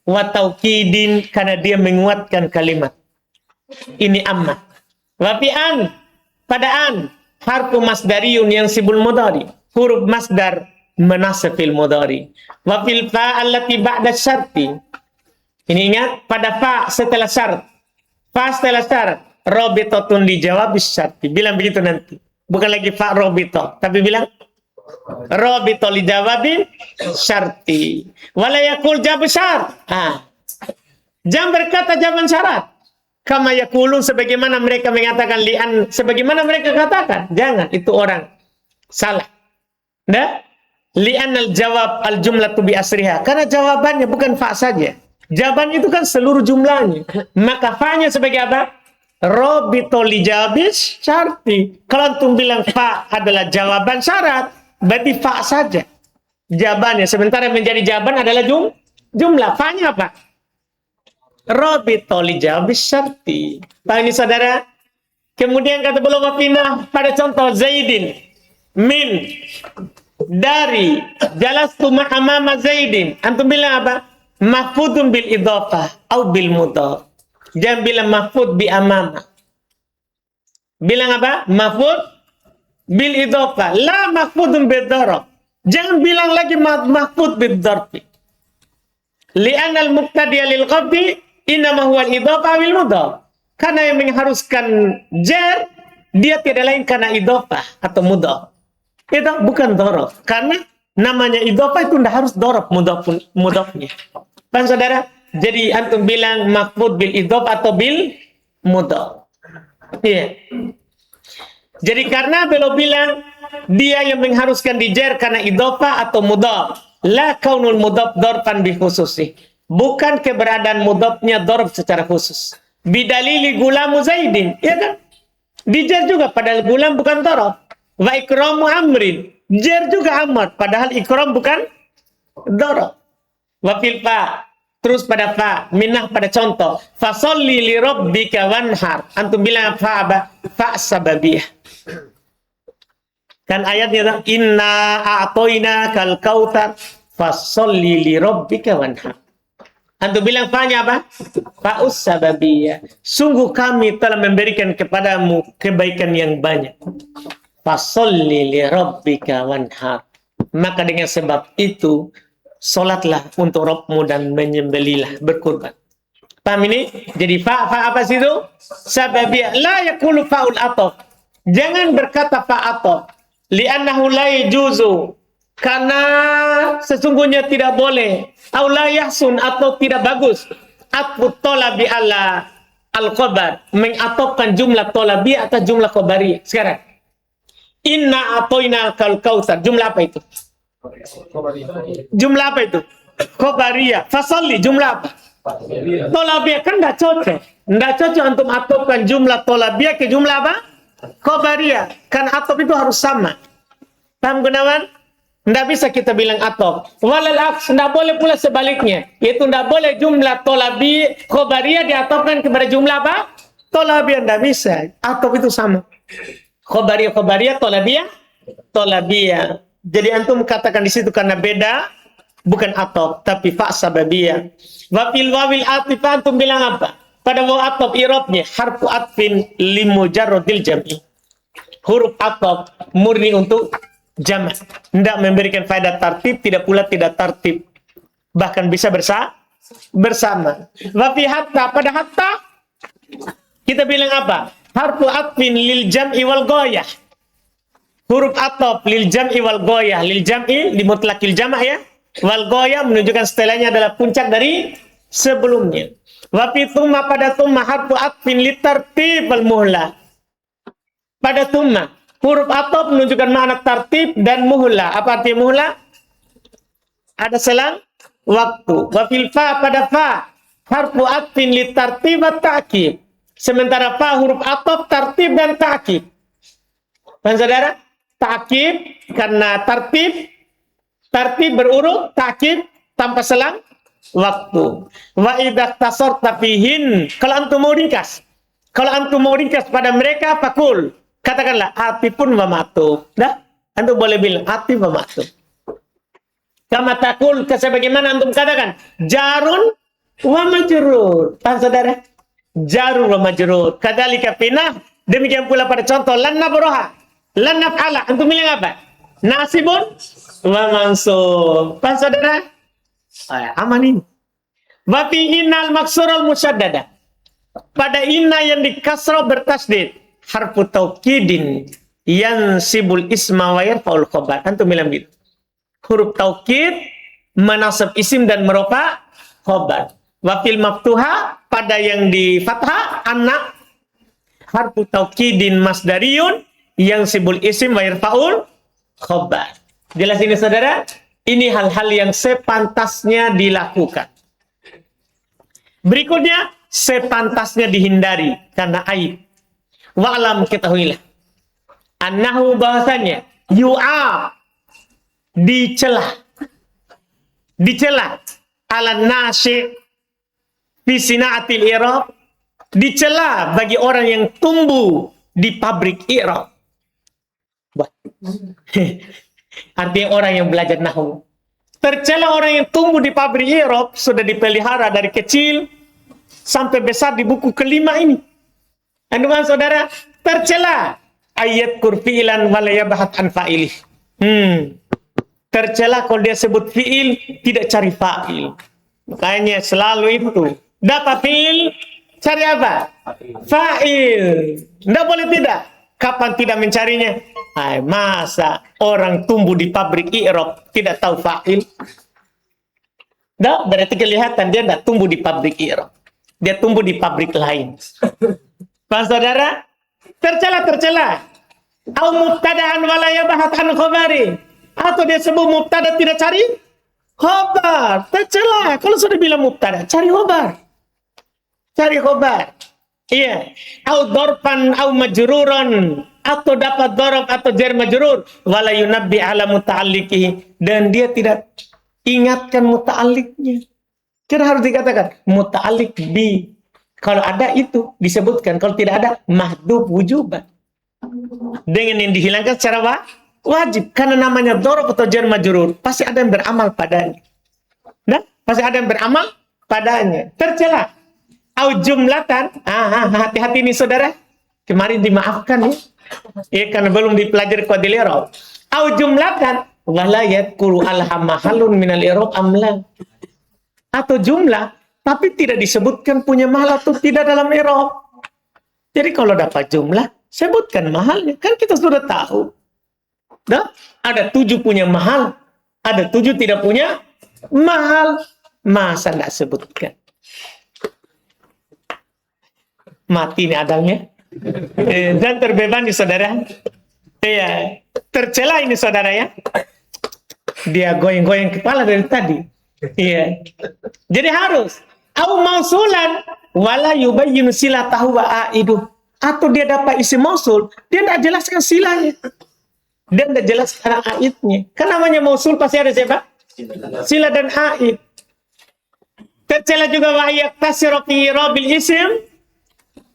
Wa taukidin karena dia menguatkan kalimat. Ini amma. Wa fi'an pada an harfu masdariyun yang sibul mudhari. Huruf masdar menasab fil mudhari. Wa fil fa allati ba'da syarti. Ini ingat pada fa setelah syarat. Fa setelah syarat. Rabitatun dijawab syarti. Bilang begitu nanti. Bukan lagi fa robito, tapi bilang robito li jawabin syarti. Wala yakul jawab syart. Jangan berkata jawaban syarat. Kama yakulun sebagaimana mereka mengatakan li'an, sebagaimana mereka katakan. Jangan, itu orang salah. Nah, li'an al-jawab al-jumlatu bi asriha. Karena jawabannya bukan fa saja. Jawabannya itu kan seluruh jumlahnya. Maka fa-nya sebagai apa? Robito li jawabis syarti. Kalau antum bilang fa adalah jawaban syarat, berarti fa saja jawabannya. Sementara menjadi jawaban adalah jumlah. Fa-nya apa? Robito li jawabis syarti. Paham ini saudara? Kemudian kata beliau wafina pada contoh Zaidin min dari jalastu ma'amama Zaidin. Antum bilang apa? Mahfudun bil idhofah au bil mudhaf. Jangan bilang mahfud bi amama. Bilang apa? Mahfud bil idhofah. La mahfudun bil darab. Jangan bilang lagi mahfud bil darbi. Li'anna al-muqtadiya lil qabdi innama huwa al-idhofah bil mudhaf. Karena yang mengharuskan jar dia tidak lain karena idhofah atau mudhaf. Itu bukan darab. Karena namanya idhofah itu tidak harus darab mudhafnya. Paham saudara? Jadi antum bilang maqbud bil idhaf atau bil mudhaf. Iya. Jadi karena beliau bilang dia yang mengharuskan dijar karena idhafah atau mudhaf. La kaunul mudhaf darfan bi khususi. bukan keberadaan mudhafnya dzarf secara khusus. Bidalili gulamu Zaidin, ya kan? Dijar juga padahal gulam bukan dzarf. Wa ikramu amrin, jar juga Amr padahal ikram bukan dzarf. Wa fil fa, terus pada fa, minah pada contoh. Fasolli li rabbika wanhar. Antum bilang fa apa? Fa sababiyah. Kan ayatnya inna a'toina kal kautsar fasolli li rabbika wanhar. Antum bilang fa-nya apa? Fa'us sababiyah. Sungguh kami telah memberikan kepadamu kebaikan yang banyak. Fasolli li rabbika wanhar. Maka dengan sebab itu solatlah untuk Rabbmu dan menyembelilah, berkurban. Paham ini? Jadi fa apa sih itu? Sababiyah. La yaqulu fa'ul ataf. Jangan berkata fa ataf. Li'annahu la yajuzu. Karena sesungguhnya tidak boleh. Au la yahsun, atau tidak bagus. Atfu talabi ala al-khabar. Mengatofkan jumlah talabi atas jumlah khabariyah. Sekarang. Inna atoina kal kautsar. Jumlah apa itu? Jumlah apa itu? Khobariyah. Fasalli jumlah apa? Tolabiyah. Kan enggak cocok. Enggak cocok untuk atofkan jumlah tolabiyah ke jumlah apa? Khobariyah. Kan atof itu harus sama. Paham Gunawan? Enggak bisa kita bilang atof. Walal aks, enggak boleh pula sebaliknya. Yaitu enggak boleh jumlah tolabi khobariyah diatofkan kepada jumlah apa? Tolabiyah. Enggak bisa. Atof itu sama. Khobariyah, tolabiyah. Jadi antum katakan di situ karena beda, bukan atof, tapi fa sababiyah. Wa fil wawil atif antum bilang apa? Pada waw atof i'rabnya harfu atfin limujarradil jam'i. Huruf atof murni untuk jamak. Tidak memberikan faedah tartib, tidak pula tidak tartib. Bahkan bisa bersama. Wa fi hatta, pada hatta kita bilang apa? Harfu atfin lil jam'i wal ghayah. Huruf atof lil jam'i wal ghayah. Lil jam'i di mutlaqil jama' ya. Wal ghayah menunjukkan setelahnya adalah puncak dari sebelumnya. Wa fi tsumma, pada tsumma harfu atfin li tartib wal muhlah. Pada tsumma huruf atof menunjukkan makna tartib dan muhlah. Apa arti muhlah? Ada selang waktu. Wa fil fa, pada fa harfu atfin li tartib wa ta'kid. Sementara fa huruf atof tartib dan ta'kid. Dan saudara, ta'kid karena tartib berurut, ta'kid tanpa selang waktu. Wa idza tasarta fihin, kalau antum mau ringkas. Kalau antum mau ringkas pada mereka, fakul. Katakanlah atifun wa ma'tuf. Dah, antum boleh bilang atif wa ma'tuf. Kama takul, sebagaimana antum katakan jarun wa majrur. Paham saudara? Jarun wa majrur. Kadzalika finah, demikian pula pada contoh lan nabroha, lan naf'ala. Antum bilang apa? Nasibun wa mansub. Paham saudara? Aman ini. Wa fi innal maksurul musyaddada. Pada inna yang dikasrah bertasdid, harfu taukidin yansibul isma wa yarfa'ul khabar. Antum bilang gitu. Huruf taukid menasab isim dan merofa khabar. Wa fil maftuha, pada yang di fathah anak, harfu taukidin masdariyun yansibul isim wa yarfa'ul khabar. Jelas ini saudara? Ini hal-hal yang sepantasnya dilakukan. Berikutnya, sepantasnya dihindari karena aib. Wa'lam, ketahuilah. Annahu, bahasanya yu'ab, dicela ala nasi fi sinaatil i'rab, dicela bagi orang yang tumbuh di pabrik i'rab. Artinya orang yang belajar nahwu. Tercela orang yang tumbuh di pabrik i'rab, sudah dipelihara dari kecil sampai besar di buku kelima ini. Anduman saudara, tercela ayat kurfi'ilan walayabahat an fa'ilih. Tercela kalau dia sebut fi'il, tidak cari fa'il. Makanya selalu itu. Dapat fi'il, cari apa? Fa'il. Tidak boleh tidak. Kapan tidak mencarinya? Masa orang tumbuh di pabrik i'rab tidak tahu fa'il? Tidak, berarti kelihatan dia tidak tumbuh di pabrik i'rab. Dia tumbuh di pabrik lain. Pak saudara, tercela. Au mubtada'an wala yabahat an khabari. Atau dia sebut mubtada tidak cari Khobar, tercela. Kalau sudah bilang mubtada, cari khobar. Cari khobar. Iya. Au dorpan au majruran, atau dapat dorob atau jar majrur, wala yunabbi ala muta'alliqihi, dan dia tidak ingatkan muta'alliqnya. Kira harus dikatakan muta'alliq bi. Kalau ada itu disebutkan, kalau tidak ada mahdhuf wujuban. Dengan yang dihilangkan secara wajib, karena namanya dorob atau jar majrur, pasti ada yang beramal padanya. Nah, pasti ada yang beramal padanya. Tercela. Au jumlatan, hati-hati nih saudara. Kemarin dimaafkan ya. Ya karena belum dipelajari qaidil i'rab. Au jumlatan wala yadkuru alhamahalun minal i'rab amla. Atau jumlah tapi tidak disebutkan punya mahal atau tidak dalam i'rab. Jadi kalau dapat jumlah, sebutkan mahalnya. Kan kita sudah tahu. Nah, ada 7 punya mahal, ada 7 tidak punya mahal. Masa nggak sebutkan? Mati nih adangnya. Dan terbebani saudara. Iya, tercela ini saudara ya. Dia goyang-goyang kepala dari tadi. Iya. Jadi harus au mausulan wala yubayyinu silatahu wa aidu. Atau dia dapat isim mausul, dia tidak jelaskan silanya. Dia tidak jelaskan aidnya. Kan namanya mausul pasti ada siapa? Sila dan aid. Tercela juga wa yaktasiru fi rabil isim,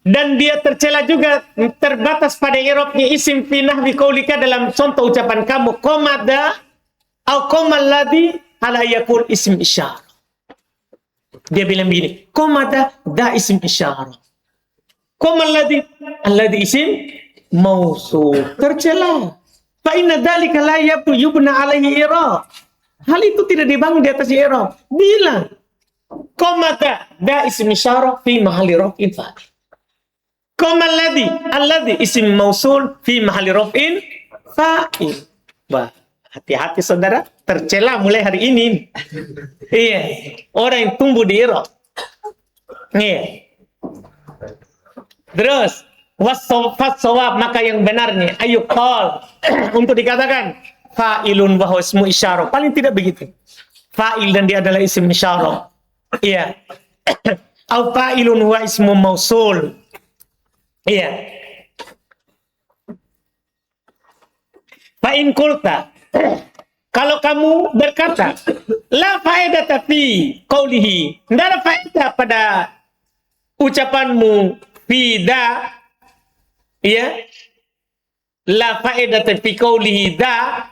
dan dia tercela juga terbatas pada i'rabnya isim fi nahwi qaulika, dalam contoh ucapan kamu qamada au qamal ladzi ala yaqul isim isyarah. Dia bilang begini, qamada da isim isyarah. Qamal ladzi alladzi isim mausul. Tercela. Fa inna dzalika la yubna alaihi i'rab. Hal itu tidak dibangun di atas i'rab. Bilang qamada da isim isyarah fi mahalli raf'in fa'il. Qamal alladzi isim mausul fi mahalli raf'in fa'il. Wah, hati-hati saudara, tercela mulai hari ini. Iya, orang yang tumbuh di i'rab. Iya. Terus was-sawab, maka yang benarnya ayu qol untuk dikatakan fa'ilun wa huwa ismu isyarah. Paling tidak begitu. Fa'il dan dia adalah isim isyarah. Iya. Au fa'ilun wa ismu mausul. Iya. Fa in qulta, kalau kamu berkata la faedata fi qaulihi, tidak ada faedah pada ucapanmu fi da, ya, la faedata fi qaulihi da,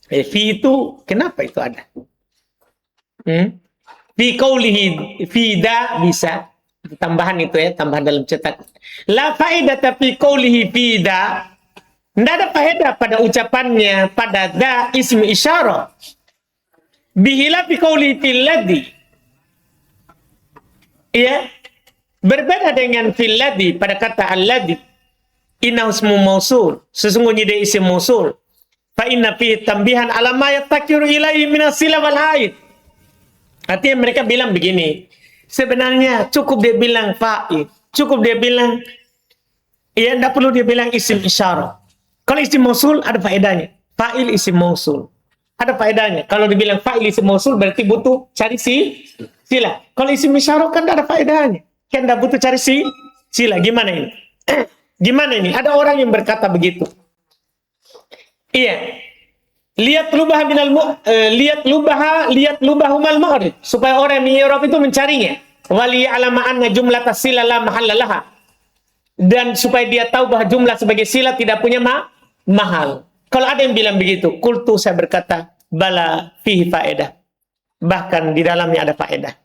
fi itu kenapa itu ada? Fi qaulihi fi da bisa tambahan itu ya, tambahan dalam cetak. La faedata fi qaulihi fi da, tidak ada faedah pada ucapannya pada da ismi isyarah. Bihila fi qaulihi fil ladzi, ya, berbeda dengan fil ladzi pada kata alladzi. Innahu ismu mausul, sesungguhnya dia isim mausul. Fa inna fi tambihan ala ma yattakiru ilaihi min as-sila wal haid. Artinya mereka bilang begini, sebenarnya cukup dia bilang fa'il, cukup dia bilang, ya tidak perlu dia bilang isim isyarah. Kalau isim mausul ada faedahnya. Fa'il isim mausul ada faedahnya. Kalau dibilang fa'il isim mausul berarti butuh cari sila. Kalau isim isyarah kan tidak ada faedahnya. Kan tidak butuh cari sila. Gimana ini? Gimana ini? Ada orang yang berkata begitu. Iya. Lihat lubahumal ma'rif, supaya orang di Eropa itu mencarinya. Wali alama anna jumlah tasila la mahallalaha, dan supaya dia tahu bahwa jumlah sebagai sila tidak punya mahal. Kalau ada yang bilang begitu, kultu, saya berkata, bala fihi faedah. Bahkan di dalamnya ada faedah.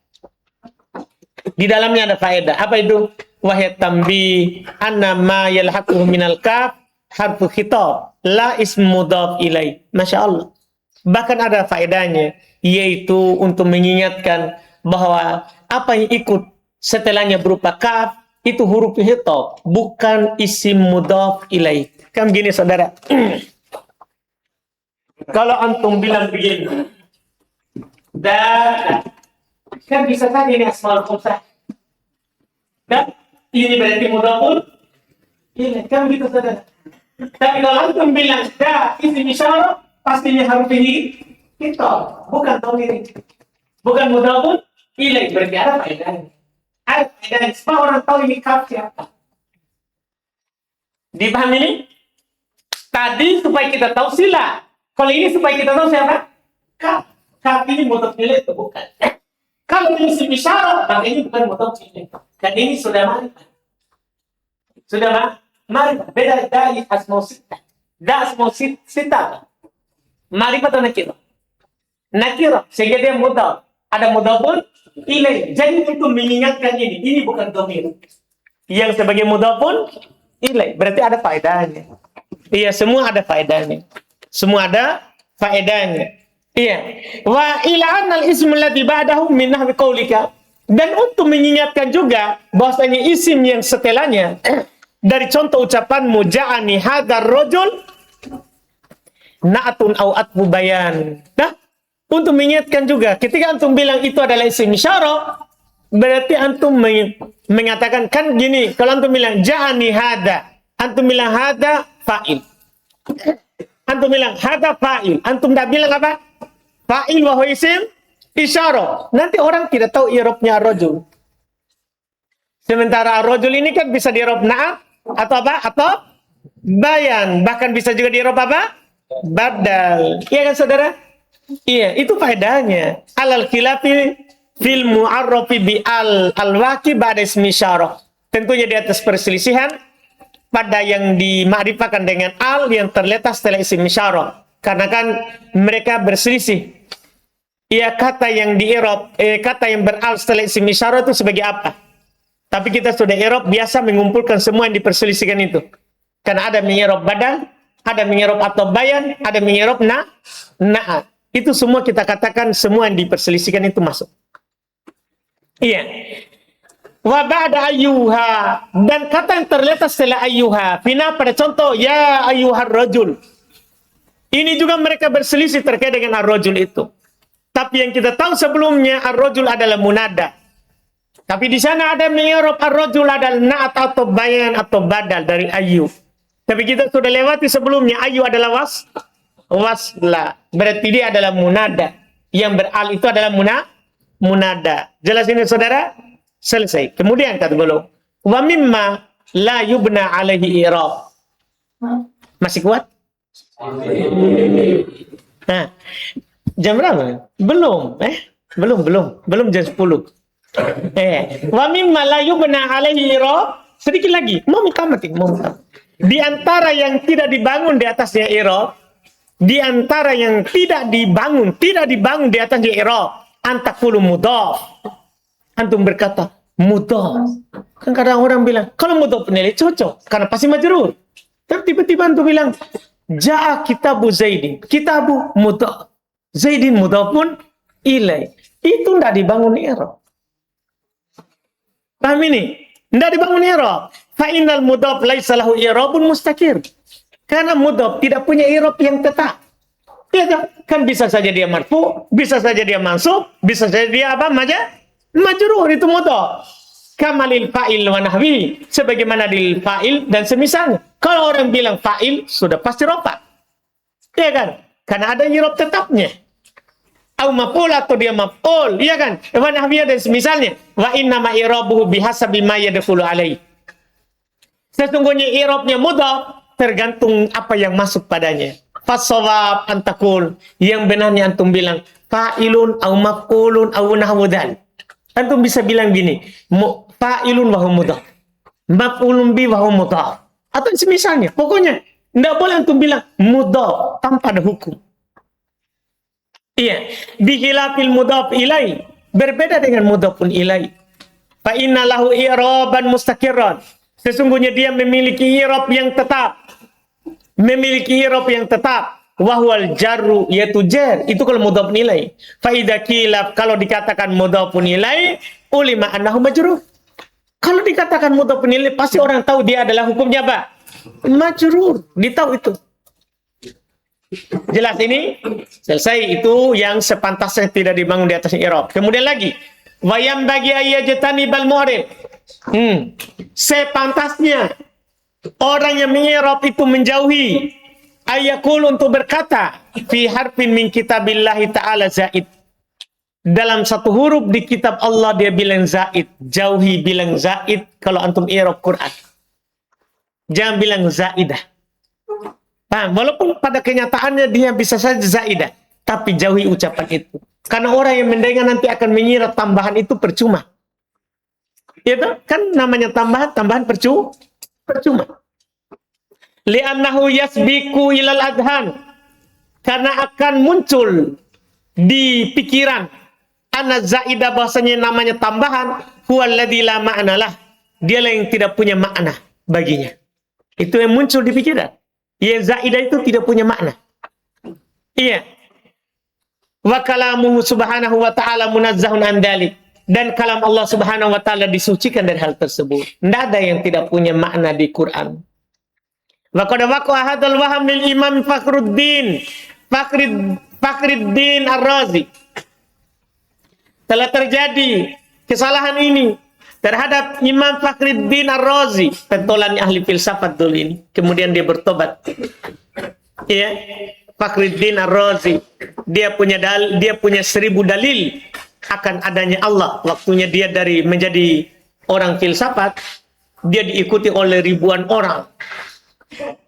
Di dalamnya ada faedah. Apa itu? Wahya tambi anna ma yalhaquhu minal kaf harfu khitab la ism mudhaf ilai. Masya Allah. Bahkan ada faedahnya, yaitu untuk mengingatkan bahwa apa yang ikut setelahnya berupa kaf itu huruf khitab, bukan isim mudhaf ilai. Kan gini saudara. Kalau antum bilang begini, dan kan bisa saja ini asmaul khamsah. Dan ini berarti mudhafun ilai. Kan gitu saudara. Tapi kalau antum bilang da isim isyarah, pastinya harus ini Kita bukan domir. Bukan mudhafun ilaih, berarti ada faedahnya. Ada faedahnya. Supaya orang tahu ini kaf siapa. Dipahami ini? Tadi supaya kita tahu sila. Kalau ini supaya kita tahu siapa? Kaf. Kaf ini mudhaf ilaih itu bukan. Kalau ini isim isyarah, maka ini bukan mudhaf ilaih. Dan ini sudah ma'rifah. Sudah ma'rifah. Beda dari asmaul sittah. Da asmaul sittah. Ma'rifah atau nakirah? Nakirah. Sehingga dia mudhaf. Ada mudhafun ilaih. Jadi untuk mengingatkan ini bukan dhamir. Yang sebagai mudhafun ilaih. Berarti ada faedahnya. Iya, semua ada faedahnya. Semua ada faedahnya. Iya. Wa ila annal ismu alladhi ba'dahu min nahwi qaulika. Dan untuk mengingatkan juga bahwasanya isim yang setelahnya dari contoh ucapanmu ja'ani hadzal rajul na'atun au atbu bayan. Nah, untuk mengingatkan juga ketika antum bilang itu adalah isim isyarah, berarti antum mengatakan kan gini, kalau antum bilang ja'ani hada, antum bilang hada fa'il. Antum bilang hada fa'il. Antum dah bilang apa? Fa'il wa huwa isim isyarah. Nanti orang tidak tahu i'rabnya ar-rajul. Sementara ar-rajul ini kan bisa di-i'rab na'at atau apa? Atau bayan. Bahkan bisa juga di-i'rab apa? Badal. Iya kan saudara? Iya, itu faedahnya. Alal khilafi fil mu'arrafi bi al-waqi ba'da ismi isyarah. Tentunya di atas perselisihan pada yang dimakrifahkan dengan al yang terletak setelah isim isyarah. Karena kan mereka berselisih. Iya, kata yang di-i'rab, kata yang beral setelah isim isyarah itu sebagai apa? Tapi kita sudah i'rab biasa mengumpulkan semua yang diperselisihkan itu. Karena ada mengi'rab badal, ada mengi'rab atau bayan, ada mengi'rab na'at. Itu semua kita katakan semua yang diperselisihkan itu masuk. Iya. Wa ba'da ayyuha, dan kata yang terletak setelah ayyuha, fina pada contoh ya ayyuhar rajul. Ini juga mereka berselisih terkait dengan ar-rajul itu. Tapi yang kita tahu sebelumnya ar-rajul adalah munada. Tapi di sana ada mengi'rab ar-rajul adalah na'at atau bayan atau badal dari ayyu. Tapi kita sudah lewati sebelumnya ayyu adalah wasla. Berarti dia adalah munada. Yang beral itu adalah munada. Jelas ini saudara? Selesai. Kemudian kata beliau, wa mimma la yubna alaihi i'rab. Masih kuat? Nah, jam berapa? Belum jam 10. Wa mimma la yubna alaihi i'rab. Sedikit lagi. Mau minta. Di antara yang tidak dibangun di atasnya i'rab, di antara yang tidak dibangun di atasnya i'rab, antakulu mudhaf. Antum berkata mudhaf. Kan kadang orang bilang kalau mudhaf nilai cocok karena pasti majrur. Tapi tiba-tiba antum bilang ja'a kitabu Zaidin. Kitabu mudhaf. Zaidin mudhafun ilaih. Itu tidak dibangun i'rab. Paham ini? Tidak dibangun i'rab. Fa innal mudhaf laisa lahu i'rabun mustaqir. Karena mudhaf tidak punya i'rab yang tetap. Ya kan bisa saja dia marfu, bisa saja dia mansub, bisa saja dia apa? Majrur, itu mudhaf. Kamalil fa'il wa nahwi, sebagaimana di fa'il dan semisalnya. Kalau orang bilang fa'il sudah pasti rofa. Ya kan? Karena ada i'rab tetapnya. Au maf'ul atau dia maf'ul, iya kan? Wa nahwi dan semisalnya. Wa inna ma i'rabuhu bihasabi ma yadkhulu alaihi. Sesungguhnya i'rabnya mudhaf tergantung apa yang masuk padanya. Fasawab antakul, yang benarnya antum bilang fa'ilun au maf'ulun au nahwu dzalik. Antum bisa bilang gini, fa'ilun wa huwa mudhaf, maf'ulun bi wa huwa mudhaf. Atau semisalnya, pokoknya enggak boleh antum bilang mudhaf tanpa ada hukum. Iya, bihilafil mudhaf ilai, berbeda dengan mudhafun ilai. Fa inna lahu i'raban mustaqirran. Sesungguhnya dia memiliki i'rab yang tetap. Wahwal jarru yaitu jar, itu kalau mudhaf nilai. Fa idza qila, kalau dikatakan mudhaf nilai, ulima annahu majrur. Kalau dikatakan mudhaf nilai, pasti orang tahu dia adalah hukumnya apa? Majrur. Ditahu itu. Jelas ini? Selesai. Itu yang sepantasnya tidak dibangun di atas i'rab. Kemudian lagi, wayam bagi ayajtani bal mu'rib. Sepantasnya orang yang mengirab itu menjauhi ayakul untuk berkata fi harfin min kitabillahi ta'ala zaid. Dalam satu huruf di kitab Allah dia bilang zaid. Jauhi bilang zaid kalau antum i'rab Quran. Jangan bilang zaidah. Paham? Walaupun pada kenyataannya dia bisa saja zaidah, tapi jauhi ucapan itu. Karena orang yang mendengar nanti akan mengira tambahan itu percuma. Itu kan namanya tambahan percuma. Li'annahu yasbiku ilal adhan. Karena akan muncul di pikiran ana zaidah, bahasanya namanya tambahan, huwallazi la ma'nalah. Dialah yang tidak punya makna baginya. Itu yang muncul di pikiran. Yang zaidah itu tidak punya makna. Iya. Wa kalamuhu subhanahu wa ta'ala munazzahun an dzalik. Dan kalam Allah subhanahu wa ta'ala disucikan dari hal tersebut. Tidak ada yang tidak punya makna di Quran. Wa qad waqa'a hadzal waham lil Imam Fakhruddin Ar-Razi. Telah terjadi kesalahan ini terhadap Imam Fakhruddin Ar-Razi, pentolan ahli filsafat dulu ini. Kemudian dia bertobat. Ya, Fakhruddin Ar-Razi, dia punya 1000 dalil akan adanya Allah. Waktunya dia dari menjadi orang filsafat, dia diikuti oleh ribuan orang.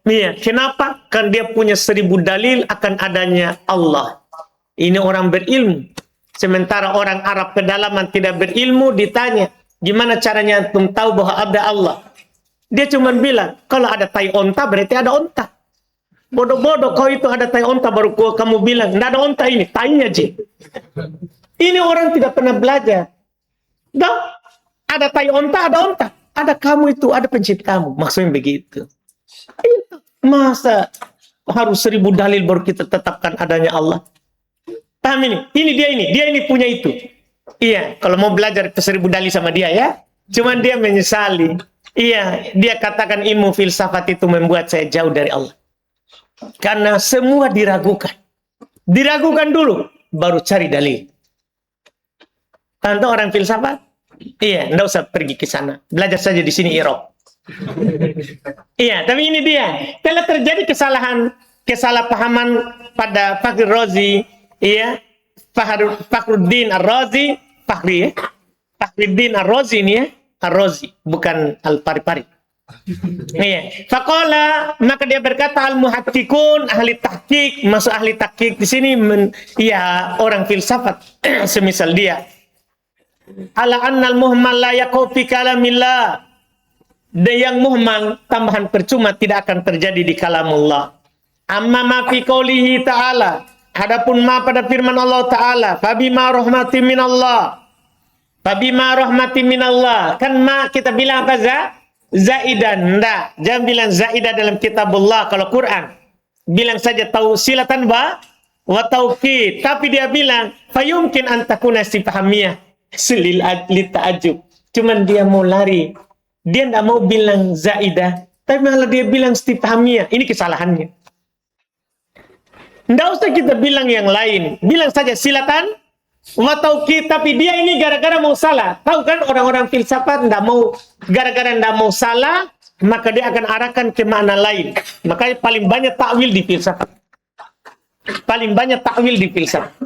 Iya, kenapa? Kan dia punya 1000 dalil akan adanya Allah. Ini orang berilmu. Sementara orang Arab pedalaman tidak berilmu, ditanya, gimana caranya antum tahu bahwa ada Allah? Dia cuma bilang, kalau ada tai onta berarti ada onta. Bodoh-bodoh kau itu ada tai onta baru kamu bilang, enggak ada onta ini, tainya je. Ini orang tidak pernah belajar. Dah, ada tai onta, ada onta. Ada kamu itu, ada penciptamu. Maksudnya begitu. Itu. Masa harus 1000 dalil baru kita tetapkan adanya Allah? Paham ini? Dia ini punya itu. Iya, kalau mau belajar ke 1000 dalil sama dia ya. Cuman dia menyesali. Iya, dia katakan ilmu filsafat itu membuat saya jauh dari Allah. Karena semua diragukan. Diragukan dulu, baru cari dalil. Tentu orang filsafat? Iya, enggak usah pergi ke sana. Belajar saja di sini Iraq. Iya, tapi ini dia. Telah terjadi kesalahpahaman pada Fakhr Razi, iya, Fakhruddin Ar-Razi, Fakhruddin Ar-Razi ini ya, Ar-Razi, bukan Al-Pari-Pari. Iya, faqala, maka dia berkata al-muhaqqiqun, ahli tahqiq, masuk ahli tahqiq di sini ya orang filsafat semisal dia. Ala annal muhmal la yaqau fi kalamillah. Dan yang muhmal, tambahan percuma tidak akan terjadi di kalamullah. Amma ma fi qoulihi ta'ala. Adapun ma pada firman Allah Ta'ala. Fabima rahmati minallah. Fabima rahmati minallah. Kan ma kita bilang apa zaidan. Enggak. Jangan bilang zaidah dalam kitabullah. Kalau Quran. Bilang saja tausilatan wa tauqid. Tapi dia bilang. Fayumkin antakuna istifhamiyah. Sulil ta'ajub. Cuman dia mau lari. Dia tidak mau bilang zaidah, tapi malah dia bilang istifhamiyah. Ini kesalahannya. Tidak usah kita bilang yang lain. Bilang saja silatan, wa tauqid. Tapi dia ini gara-gara mau salah. Tahu kan orang-orang filsafat tidak mau, gara-gara tidak mau salah, maka dia akan arahkan ke makna lain. Makanya paling banyak takwil di filsafat. Paling banyak takwil di filsafat.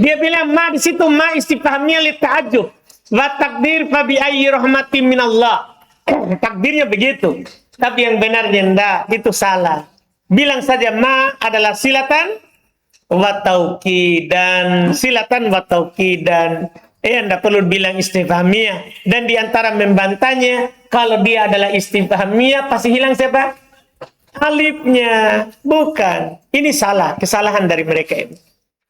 Dia bilang ma di situ ma istifhamiyah li ta'ajjub. Wa takdir fa bi ayyi rahmatin minallah. Takdirnya begitu. Tapi yang benarnya enggak, itu salah. Bilang saja ma adalah silatan wa tauqidan. Silatan wa tauqidan. Enggak perlu bilang istifhamiyah. Dan diantara membantahnya, kalau dia adalah istifhamiyah pasti hilang siapa? Alifnya. Bukan. Ini salah, kesalahan dari mereka ini.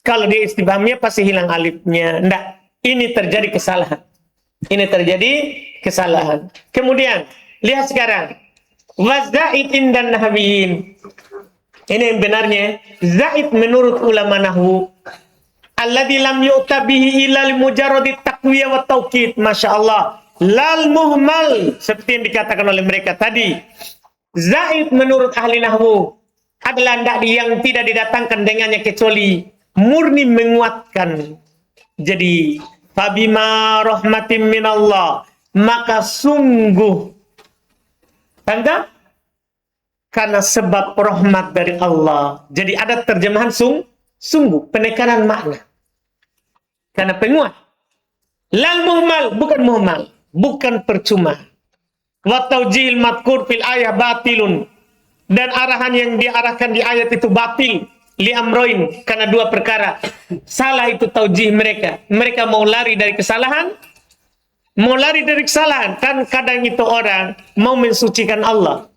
Kalau dia istifhamiyah pasti hilang alifnya. Enggak. Ini terjadi kesalahan. Ini terjadi kesalahan. Kemudian, lihat sekarang. Wazaid dan nahwiyin. Ini yang benarnya. Zaid menurut ulama nahwu. Alladhi lam yu'tabihi illa limujarradi taqwiyah wa tauqid. Masya Allah. Lal muhmal. Seperti yang dikatakan oleh mereka tadi. Zaid menurut ahli nahwu. Adalah yang tidak didatangkan dengannya kecuali murni menguatkan. Jadi fabima rahmatin minallah, maka sungguh tanda karena sebab rahmat dari Allah. Jadi ada terjemahan sungguh, penekanan makna. Karena penguat. Lal muhmal, bukan muhmal, bukan percuma. Wa taujihil madkur fil ayah batilun. Dan arahan yang diarahkan di ayat itu batil. Li amroin, karena dua perkara. Salah itu taujih mereka. Mereka mau lari dari kesalahan. Mau lari dari kesalahan. Kan kadang itu orang mau mensucikan Allah.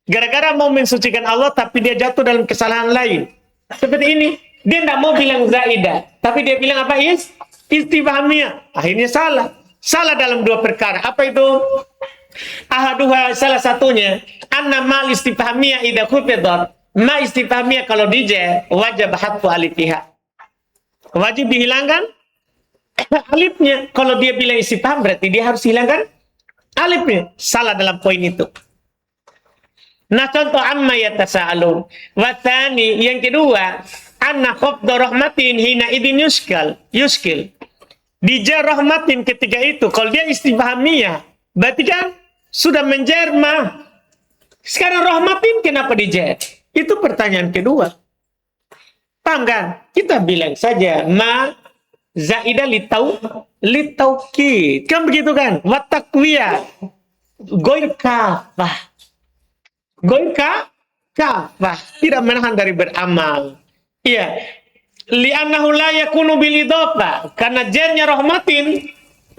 Gara-gara mau mensucikan Allah, tapi dia jatuh dalam kesalahan lain. Seperti ini. Dia tidak mau bilang zaidah. Tapi dia bilang apa? Istifhamiyah. Akhirnya salah. Salah dalam dua perkara. Apa itu? Ahaduha, salah satunya. Anna mal istifhamiyah idha khufidat. Ma istifhamiyah kalau DJ wajib hadfu alifiha. Wajib dihilangkan alifnya. Kalau dia bilang istifham berarti dia harus hilangkan alifnya. Salah dalam poin itu. Nah contoh amma yatasa'alun. Wathani yang kedua, anna khafda rahmatin hina idin yuskil. Dija rahmatin ketika itu. Kalau dia istifhamiyah, berarti kan sudah menjerma. Sekarang rahmatin kenapa dija? Itu pertanyaan kedua. Paham kan? Kita bilang saja ma zaidah litaukid. Kan begitu kan? Wa taqwiyah. Goir kafah. Goir kafah. Tidak menahan dari beramal. Iya. Li'annahu la yakunu bil idhofah. Karena jernya rahmatin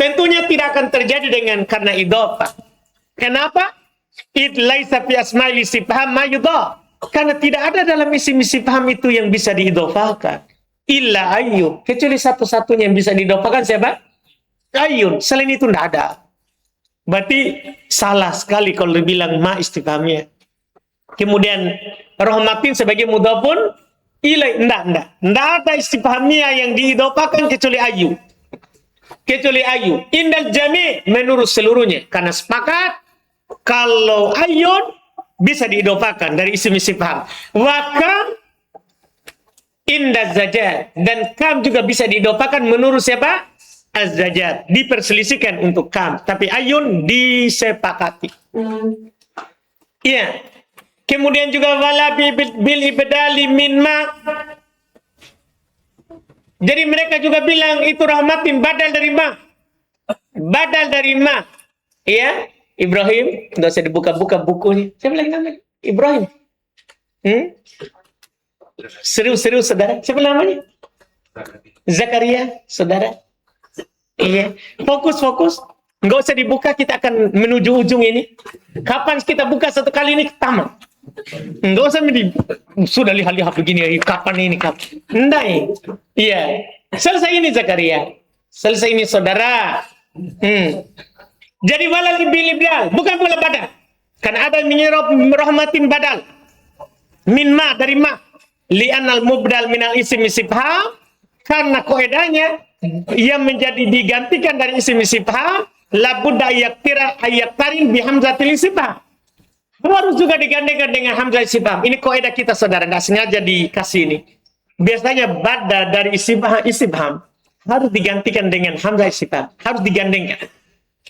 tentunya tidak akan terjadi dengan karena idhofah. Kenapa? Id laisa fi asma'il istifham ma yudhaf. Karena tidak ada dalam isim istifham itu yang bisa diidhofahkan. Illa ayyun. Kecuali satu-satunya yang bisa diidhofahkan siapa? Ayyun. Selain itu tidak ada. Berarti salah sekali kalau dibilang ma istifhamnya. Kemudian rahmatin sebagai mudhafun ilai. Tidak ada istifhamnya yang diidhofahkan kecuali ayyun. Kecuali ayyun. Indal jami' menurut seluruhnya. Karena sepakat kalau ayyun bisa diidhofakan dari isim istifham. Wa kam inda zajat. Dan kam juga bisa diidhofakan menurut siapa? Az-zajat. Diperselisihkan untuk kam. Tapi ayun disepakati. Iya. Kemudian juga wala bil ibdali min ma. Jadi mereka juga bilang itu rahmatin badal dari ma. Badal dari ma. Iya. Ibrahim, tidak usah dibuka-buka bukunya. Siapa lagi namanya? Ibrahim. Serius, saudara. Siapa namanya? Zakaria, saudara. Iya. Fokus. Nggak usah dibuka, kita akan menuju ujung ini. Kapan kita buka satu kali ini tamat. Nggak usah dibuka. Sudah lihat-lihat begini. Kapan ini? Nggak. Iya. Selesai ini Zakaria. Selesai ini saudara. Jadi wala bil ibdal, bukan pula badal. Karena ada menyerap rahmatin badal. Min ma, dari ma. Li'anal mubdal minal isim istifham. Karena kaidahnya yang menjadi digantikan dari isim istifham labudda ayaktarin bi hamzatil istifham. Harus juga digandengkan dengan hamzah istifham. Ini kaidah kita saudara, enggak sengaja dikasih ini. Biasanya badal dari istifham harus digantikan dengan hamzah istifham. Harus digandengkan.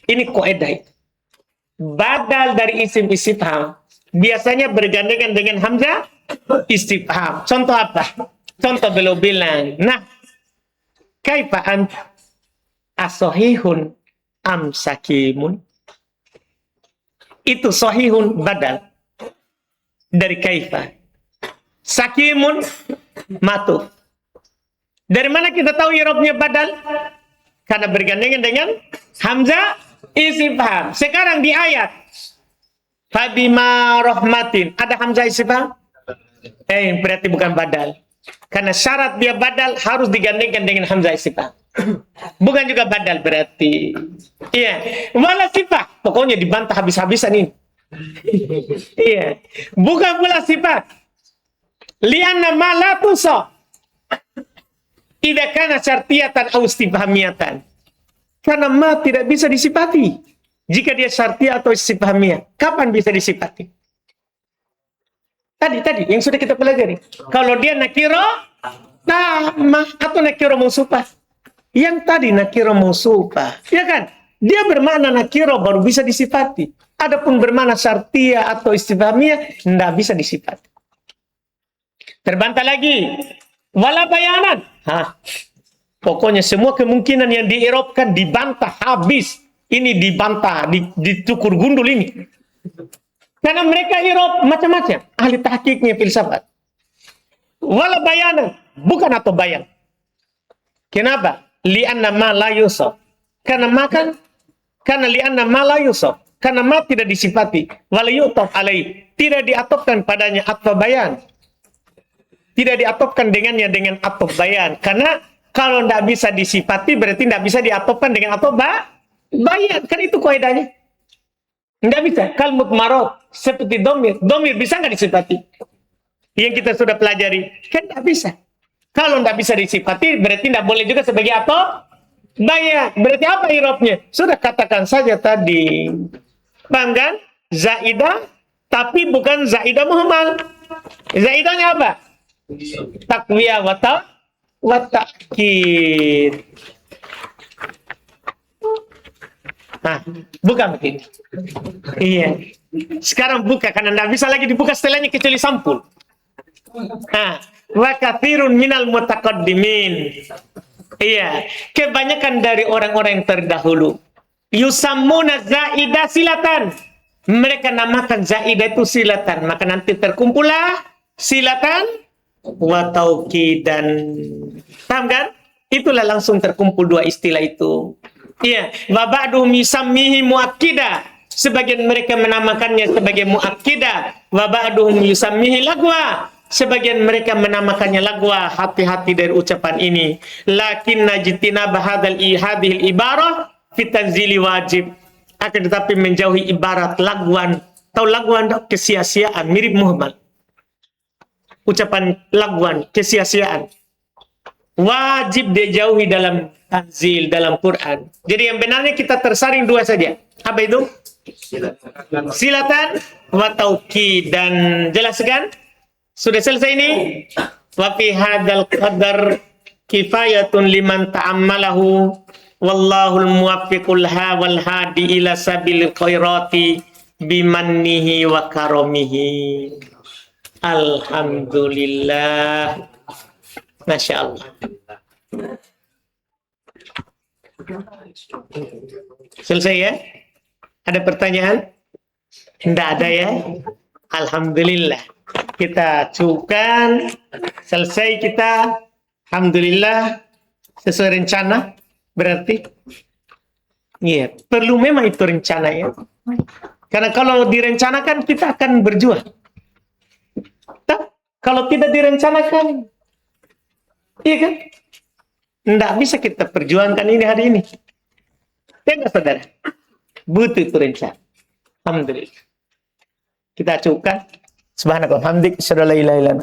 Ini kaidah itu. Badal dari isim istifham biasanya bergandengan dengan hamzah istifham. Contoh apa? Contoh beliau bilang, nah, kaifa anta as-sahihun am sakimun? Itu sahihun badal dari kaifa. Sakimun matuf. Dari mana kita tahu i'rabnya badal? Karena bergandengan dengan hamzah istifham. Sekarang di ayat fabima rahmatin ada hamzah istifham? Berarti bukan badal. Karena syarat dia badal harus digandengkan dengan hamzah istifham. Bukan juga badal berarti. Iya. Wala sifat. Pokoknya dibantah habis-habisan ini. Iya. Bukan pula sifat. Lianna ma la tusa. Idza kana syartiyatan aw istifhamiyatan. Karena ma tidak bisa disifati. Jika dia syartiyah atau istifhamiyah. Kapan bisa disifati? Tadi yang sudah kita pelajari. Kalau dia nakiro tamah atau nakiro mausufah. Yang tadi nakiro mausufah. Ya kan? Dia bermakna nakiro baru bisa disifati. Adapun bermana syartiyah atau istifhamiyah, tidak bisa disifati. Terbantah lagi. Wala bayanan. Pokoknya semua kemungkinan yang dierobkan dibantah habis. Ini dibantah, ditukur gundul ini. Karena mereka irob macam-macam. Ahli tahqiqnya filsafat. Wala bayanan. Bukan atau bayan. Kenapa? Li'anna ma la yusaf. Karena li'anna ma la yusaf. Karena ma tidak disifati. Wala yu'taf alaih. Tidak diatofkan padanya atau bayan. Tidak diatofkan dengannya dengan atof bayan. Karena kalau tidak bisa disifati berarti tidak bisa diatofkan dengan atof bayan. Kan itu kaidahnya. Tidak bisa. Kalmut marot seperti domir. Domir bisa nggak disifati? Yang kita sudah pelajari. Kan tidak bisa. Kalau tidak bisa disifati berarti tidak boleh juga sebagai atof bayan. Berarti apa irobnya? Sudah katakan saja tadi. Paham kan? Zaidah tapi bukan zaidah muhammad. Zaidahnya apa? Takwiyah wa ta'kid. Buka begini. Iya. Sekarang buka karena tidak bisa lagi dibuka setelahnya kecuali sampul. Wa katsirun minal mutaqaddimin. Iya, kebanyakan dari orang-orang yang terdahulu yusammuna zaidah silatan. Mereka namakan zaidah itu silatan, maka nanti terkumpulah silatan wa taukidan. Paham kan? Itulah langsung terkumpul dua istilah itu. Iya, wa ba'duhum yusammihi muakkidah. Sebagian mereka menamakannya sebagai muakkidah, wa ba'duhum yusammihi lagwa. Sebagian mereka menamakannya lagwa. Hati-hati dari ucapan ini. Lakin najtina bahadal hadhil ibarah fi tanzili wajib. Akan tetapi menjauhi ibarat lagwan. Tahu lagwan kesia-siaan, mirip muhammad. Ucapan lagwan, kesia-siaan. Wajib dijauhi dalam tanzil, dalam Quran. Jadi yang benarnya kita tersaring dua saja. Apa itu? Silatan wa taukid. Dan jelaskan. Sudah selesai ini? Wa fi hadzal qadar kifayatun liman ta'ammalahu wallahul muwaffiqul wal hadi ila sabilil khairati bimannihi wa karamihi. Alhamdulillah. Masya Allah. Selesai ya? Ada pertanyaan? Tidak ada ya? Alhamdulillah. Kita cukupkan. Selesai kita. Alhamdulillah. Sesuai rencana. Berarti. Iya. Perlu memang itu rencana ya. Karena kalau direncanakan kita akan berjuang. Kalau tidak direncanakan, iya kan? Tidak bisa kita perjuangkan ini hari ini. Tidak, saudara. Butuh itu rencana. Alhamdulillah. Kita cukupkan. Subhanallah. Alhamdulillah.